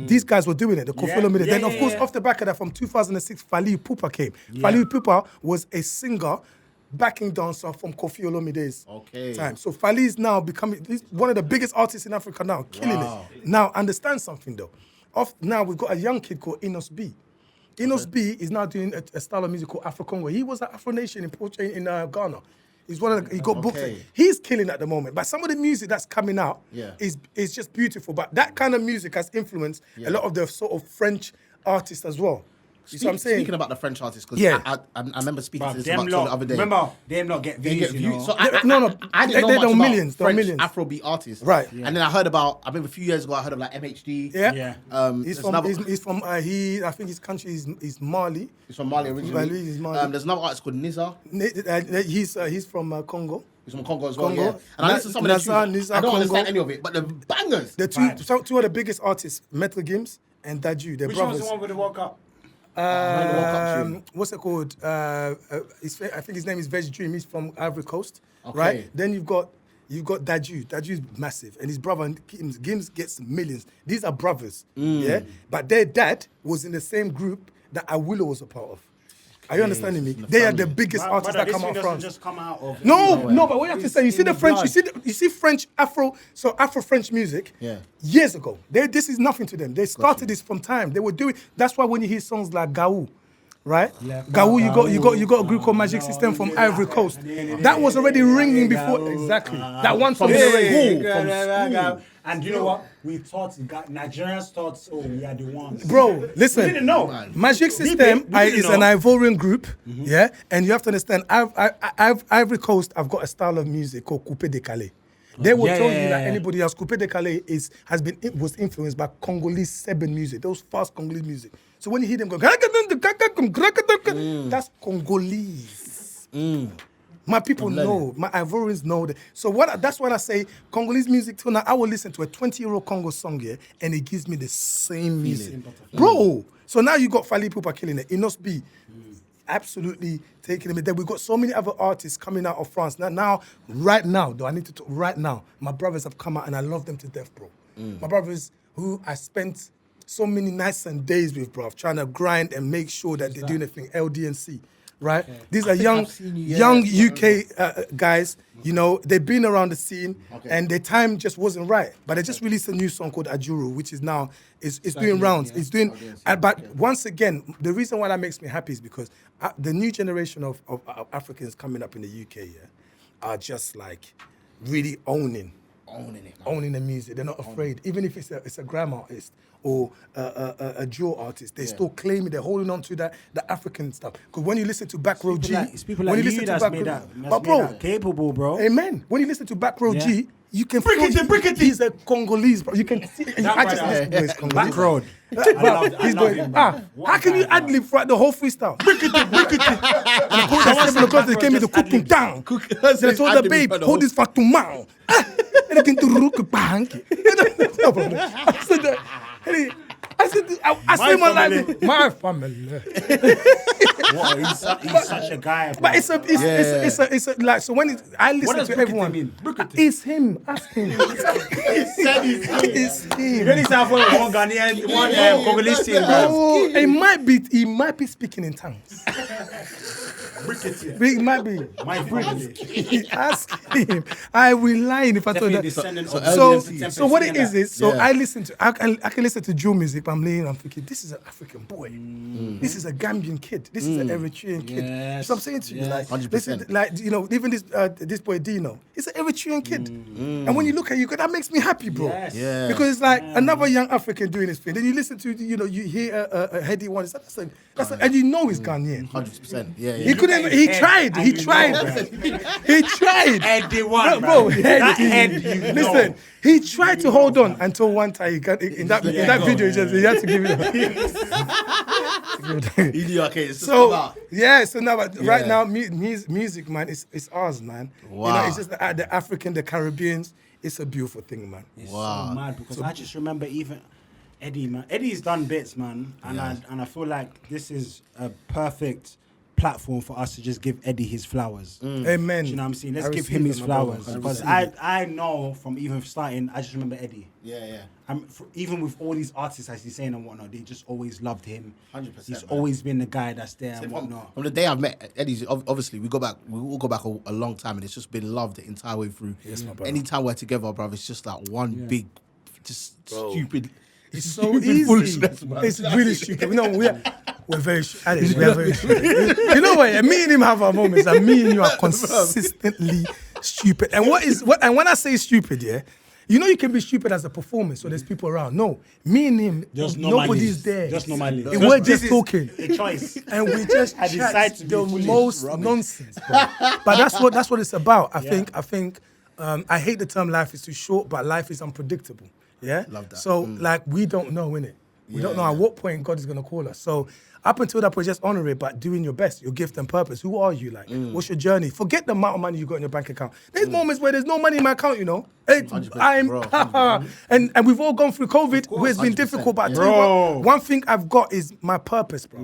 these guys were doing it. The Kofi Olomide. Then, of course, off the back of that, from 2006, Fali Ipupa came. Fali Ipupa was a singer, backing dancer from Kofi Olomide's time. So Fali is now becoming one of the biggest artists in Africa now, killing it. Now, understand something though. Now we've got a young kid called Enos B. Enos B is now doing a style of music called Afro-Congo. He was at Afro Nation in Ghana. He's he got booked. He's killing at the moment. But some of the music that's coming out is just beautiful. But that kind of music has influenced a lot of the sort of French artists as well. You see what I'm saying? Speaking about the French artists, because I remember speaking to this about the other day. Remember, them not get views, you know? So I didn't know much about millions. French Millions. Afrobeat artists. Right. Yeah. And then I heard about, I remember a few years ago, I heard of like MHD. Yeah. He's from I think his country is Mali. He's from Mali originally. He's Mali. There's another artist called Nizar. He's from Congo. He's from Congo as well, yeah. And I listen to some of their tunes. I don't understand any of it, but the bangers. The two of the biggest artists, Metal Gims and Daju, they're Which brothers. one's the one with the World Cup? What's it called? I think his name is Veg Dream. He's from Ivory Coast, right? Then you've got Daju. Daju's massive, and his brother Gims gets millions. These are brothers, yeah. But their dad was in the same group that Awilo was a part of. Are you understanding me? They are the biggest artists that come out of France. Just come out of no, but what you have to say, you see the French, you see French Afro-French music. Yeah. Years ago, this is nothing to them. They started this from time. They were doing. That's why when you hear songs like Gaou, right? Gaou, you got a group called Magic System from Ivory Coast. That was already ringing before exactly. That one song from school. And you know what? We thought, Nigerians thought, we are the ones. Bro, listen. We didn't know. Magic System is an Ivorian group, yeah? And you have to understand, Ivory Coast, I've got a style of music called Coupé Décalé. They will tell you that anybody else, Coupé Décalé was influenced by Congolese 7 music, those fast Congolese music. So when you hear them go, that's Congolese. My people know, my Ivorians know that. So that's what I say, Congolese music till now, I will listen to a 20-year-old Congo song here and it gives me the same music. Bro, so now you got Fali Ipupa killing it. Enos B, absolutely taking it. Then we've got so many other artists coming out of France. Right now, though, I need to talk right now. My brothers have come out and I love them to death, bro. My brothers who I spent so many nights and days with, bro, trying to grind and make sure that they're doing a thing, LDNC. Right? Yeah. These are young UK guys, you know, they've been around the scene and their time just wasn't right. But they just released a new song called Ajuru, which is now, is doing rounds. It's doing, but once again, the reason why that makes me happy is because the new generation of Africans coming up in the UK are just like really owning the music. They're not afraid. Even if it's a grime artist or a drill artist, they still claim it. They're holding on to the African stuff. Because when you listen to Back Row G, it's people like you that's made that capable, bro. Amen. When you listen to Back Row G, you can feel he's a Congolese, bro. You can see. I just listen to his Congolese. Back Road. He's going. How can you ad-lib throughout the whole freestyle? And the poor that 7 o'clock they came in to cook him down. They told the babe, hold this fuck to mouth. Anything to rook bang. I said, I say my life, my family. What? He's such a guy. Bro. But it's a like, so when I listen to everyone, mean? it's him. Ask him. It's him. You really sound for one Ghanaian, one Congolese team, bro. Oh, he might be speaking in tongues. He might be. My friend. Ask him. I will lie if I told that. So what it is I listen to I can listen to Jew music, but I'm laying, I'm thinking, this is an African boy. This is a Gambian kid. This is an Eritrean kid. Yes. So I'm saying to you, like, 100%. listen, like, you know, even this boy Dino, he's an Eritrean kid. And when you look at you, that makes me happy, bro. Yes. Yeah. Because it's like another young African doing his thing. Then you listen to, you know, you hear a heady one. And you know he's Ghanaian. 100%. Yeah. He couldn't. He tried. He tried. He tried. Eddie one, bro. That head, you Listen, he tried to hold on until one time he got in that video. He had to give it. You do okay. It's just So about. yeah. So now, right now, music, man, it's ours, man. Wow. You know, it's just the African, the Caribbeans. It's a beautiful thing, man. It's Wow. so mad because I just remember even Eddie, man. Eddie's done bits, man, and I feel like this is a perfect platform for us to just give Eddie his flowers. Amen. Do you know what I'm saying? Let's I give receive him it, his my brother. flowers because I know from even starting, I just remember Eddie. Yeah. Even with all these artists, as he's saying and whatnot, they just always loved him. 100%, He's man. always been the guy that's there and whatnot. From the day I've met Eddie's, obviously we all go back a long time, and it's just been love the entire way through. Yes, my brother. Anytime we're together, bro, it's just like one big, just stupid. It's so easy. Foolishness, man. It's really stupid. You know, we're very stupid. You know what? Me and him have our moments, and me and you are consistently stupid. And and when I say stupid, yeah, you know you can be stupid as a performer, so there's people around. No, me and him, Just nobody's there. Just normally. We're just talking. A choice. And we just I decide chat to be the foolish, most rubbish. nonsense, bro. But that's what it's about. I think I hate the term life is too short, but life is unpredictable. Yeah, Love that. So like we don't know, innit? We don't know at what point God is gonna call us. So up until that point, just honor it, but doing your best, your gift and purpose. Who are you? Like, what's your journey? Forget the amount of money you got in your bank account. There's moments where there's no money in my account, you know. And we've all gone through COVID, where it's been 100%, difficult. But I tell you Bro. what, one thing I've got is my purpose, bro.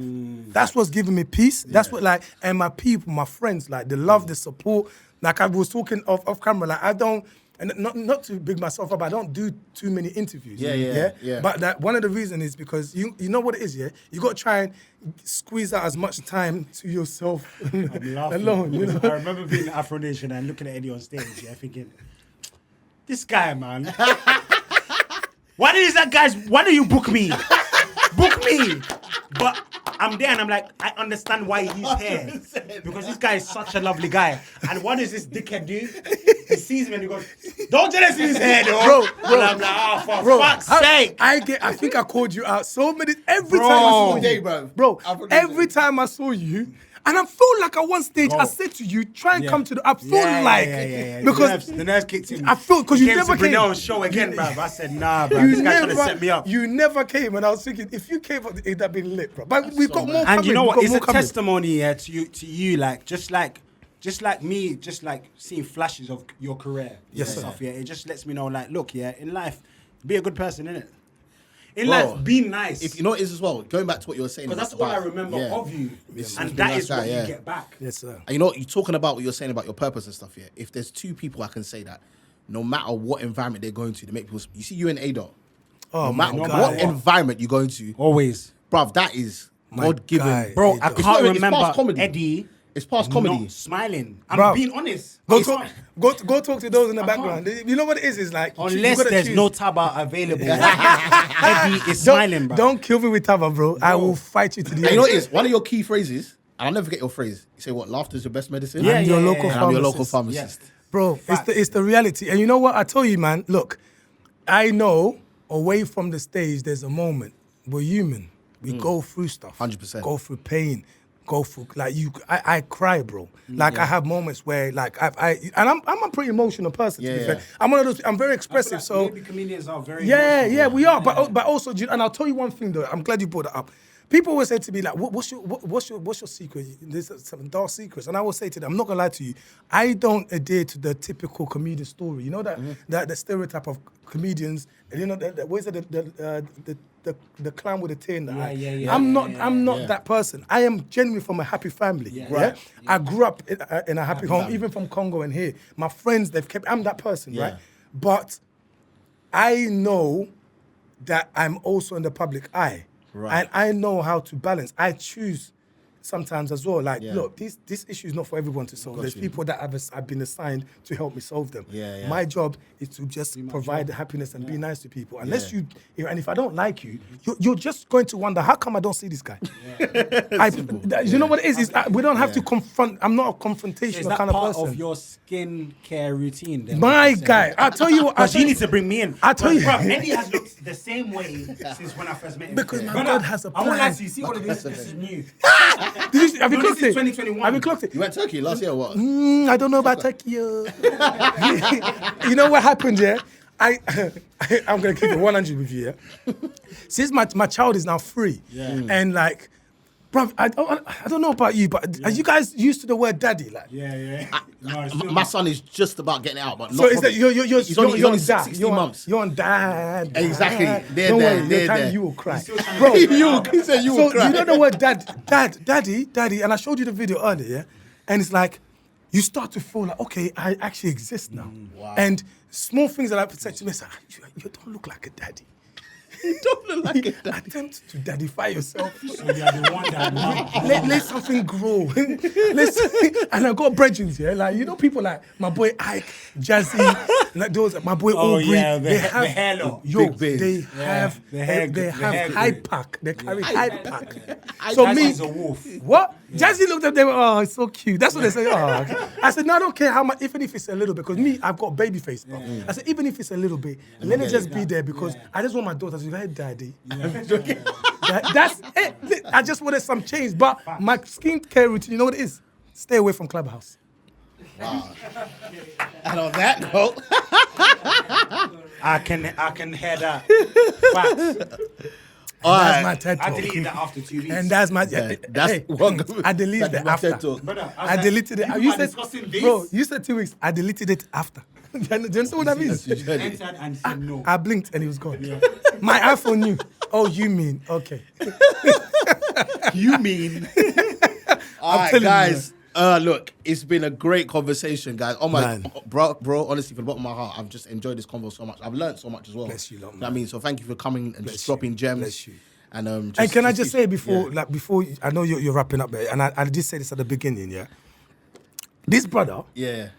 That's what's giving me peace. That's what and my people, my friends, like the love, the support. Like I was talking off camera, like I don't. And not to big myself up, I don't do too many interviews. Yeah. But that one of the reasons is because you know what it is, yeah? You got to try and squeeze out as much time to yourself I'm laughing. alone, you know? I remember being at Afro Nation and looking at Eddie on stage, thinking, this guy, man. Why do you book me? Book me. But I'm there and I'm like, I understand why he's here. Because this guy is such a lovely guy. And what does this dickhead do? He sees me and he goes, don't jealous in his head, Bro. And I'm like, oh, for fuck's sake. I think I called you out so many, every time I saw you. Bro, every time I saw you, and I feel like at one stage, I said to you, try and come to the, I feel because the nerves kicked in. I feel, because you never came. Brunel's show again, bruv. I said, nah, bruv, this guy's trying to set me up. You never came, and I was thinking, if you came, it'd have been lit, bro. But we've got more coming. And you know what? We've got It's a more coming. testimony to you, like just like me, just like seeing flashes of your career. Yes, and sir. stuff, yeah. It just lets me know, like, look, yeah, in life, be a good person, innit? In Bro, life, be nice. If you know what it is as well, going back to what you were saying. Because that's all I remember of you. And that is what you get back. Yes, sir. And you know, you're talking about what you're saying about your purpose and stuff, yeah? If there's two people I can say that, no matter what environment they're going to, they make people... You see you and Ada. No matter what environment you're going to, Always. bruv, that is My God-given. guy. Bro, I It's can't past remember comedy. Eddie It's past comedy. not smiling. I'm Bro. being honest. Go talk to those in the background. can't. You know what it is? It's like... you Unless gotta there's choose. no taba available. Eddie is smiling, bro. Don't kill me with Tava, bro. I will fight you to the And end. you know what it is? One of your key phrases, and I'll never forget your phrase. You say, what, laughter is your best medicine? Yeah, I'm yeah, your yeah, local yeah. And I'm your local pharmacist. pharmacist. Bro, it's the reality. And you know what? I tell you, man, look, I know away from the stage, there's a moment. We're human. We go through stuff. 100%. Go through pain. Go through, like, I cry, bro. Like, I have moments where, like, and I'm a pretty emotional person, to be fair. I'm one of those, I'm very expressive, so. Maybe comedians are very Yeah, emotional. we are. But also, and I'll tell you one thing, though. I'm glad you brought that up. People will say to me, like, what's your secret? There's some dark secrets. And I will say to them, I'm not going to lie to you, I don't adhere to the typical comedian story. You know that the stereotype of comedians, and you know, what is it, the the clown with a tear in the eye. yeah, I'm not that person. I am genuinely from a happy family. Yeah. Right. I grew up in a happy home, family. even from Congo and here. My friends, I'm that person, Yeah. right? But I know that I'm also in the public eye. Right. And I know how to balance. I choose sometimes as well. Like, Yeah. look, this issue is not for everyone to solve. There's people that have been assigned to help me solve them. Yeah. My job is to just provide the happiness and be nice to people. Unless and if I don't like you, you're just going to wonder, how come I don't see this guy? You know what it is? We don't have to confront. I'm not a confrontational Is that kind of part person. of your skin care routine? Then, My guy, I tell you what. Because you need to bring me in. I tell you. Bruv, Eddie has looked the same way since when I first met him. Because my God has a I won't lie plan. to you. See all of this? This is new. Have you No, this clocked is it? 2021. Have you clocked it? You went Turkey last year or what? I don't know about Turkey. You know what happened, yeah? I'm going to keep it 100 with you, yeah? Since my child is now free, and like, bruv, I don't know about you, but are you guys used to the word daddy? Like, Yeah. No, it's still My son is just about getting out, but so not is that he's only on dad? 16 months. You're on dad. Exactly. They're Don't there, worry, they're the time there. you will cry. Bro, He said you will So cry. you know the word daddy, and I showed you the video earlier, yeah? And it's like, you start to feel like, okay, I actually exist now. Wow. And small things that I said to me, say, you don't look like a daddy. You don't look like it. Attempt to daddify yourself. So you are the one that Let something grow. And I got brethren here, like, you know, people like my boy Ike, Jazzy, like those, my boy Oh, Aubrey. yeah, the they have hair look. yo, Big beard. they Yeah, have the hair they good, the hair have good. high pack. They carry high pack. So So Jazzy's me, a wolf. what? Jazzy looked at them, oh, it's so cute. That's what they say. Oh, okay. I said, no, I don't care how much, even if it's a little bit, because me, I've got baby face. I said, even if it's a little bit, let it just be there because I just want my daughter to say, hey, daddy. That's it. I just wanted some change. But my skincare routine, you know what it is? Stay away from Clubhouse. And on that note, I can hear that. Facts. That's my TED I talk. deleted that after 2 weeks. And that's my that's hey, one. I deleted That's it my after. TED talk. Brother, I deleted it. You are discussing this. Bro, you said 2 weeks. I deleted it after. Do you understand what that means? Entered and said no. I blinked and he was gone. My iPhone knew. Oh, you mean? Okay. You mean? All right, telling you, guys. Look, it's been a great conversation, guys. Oh my, Man. bro, honestly, from the bottom of my heart, I've just enjoyed this convo so much. I've learned so much as well. Bless you, lot, know what I mean, so thank you for coming and just you. dropping gems. Bless you. And And can I just say before, yeah. I know you're wrapping up, and I did say this at the beginning, yeah. This brother, Yeah.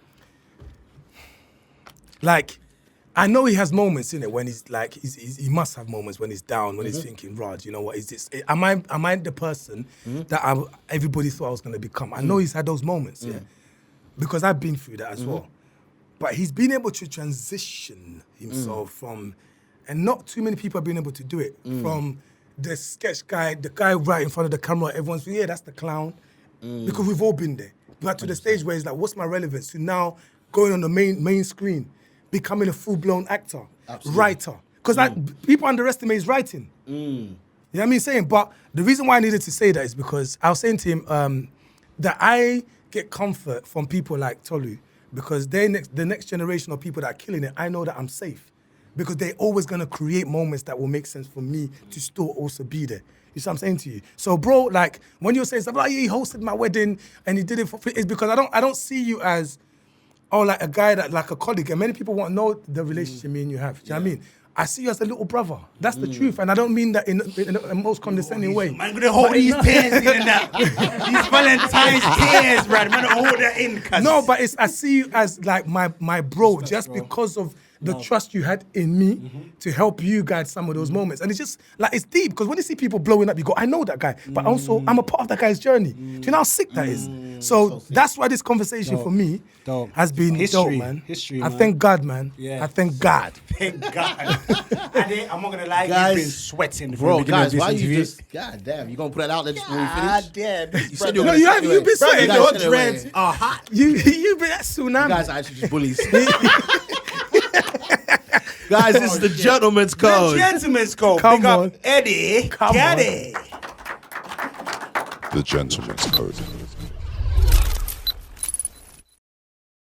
like, I know he has moments in it when he's like, he must have moments when he's down, when he's thinking, Rod, you know what is this? Am I the person that everybody thought I was going to become? I know he's had those moments, yeah, because I've been through that as well. But he's been able to transition himself from, and not too many people have been able to do it, from the sketch guy, the guy right in front of the camera, everyone's, yeah, that's the clown, because we've all been there. But to the stage where it's like, what's my relevance? To now going on the main screen, becoming a full-blown actor, writer. Because people underestimate his writing. You know what I mean? Saying, but the reason why I needed to say that is because I was saying to him that I get comfort from people like Tolu, because the next generation of people that are killing it, I know that I'm safe. Because they're always gonna create moments that will make sense for me to still also be there. You see what I'm saying to you? So, bro, like when you're saying stuff like, he hosted my wedding and he did it for free, it's because I don't see you as like a guy that, like a colleague, and many people want to know the relationship me and you have. Do you know what I mean? I see you as a little brother. That's the truth, and I don't mean that in the most condescending way. Man, gonna hold these tears in that. These Valentine's tears, man. Man, hold that in. No, but I see you as like my bro, just because of the trust you had in me to help you guide some of those moments. And it's just like, it's deep, because when you see people blowing up, you go, I know that guy, but also I'm a part of that guy's journey. Do you know how sick that is? So that's why this conversation for me has been History. dope, man. History, I man. thank God, man. Yeah. I thank God. Thank God. And I'm not gonna lie, Guys, you've been sweating. from Bro, the beginning guys, of this why you interview. just, god damn, you gonna put it out there just before we God finish? damn. You said you were No, gonna you say have- anyway. you've been Bro, saying you guys your said anyway. dreads are hot. You've been at You tsunami. guys are actually just bullies. Guys, this is the gentleman's code. Gentlemen's code. Come Big up on. Eddie. Come on. KADI. The Gentleman's Code.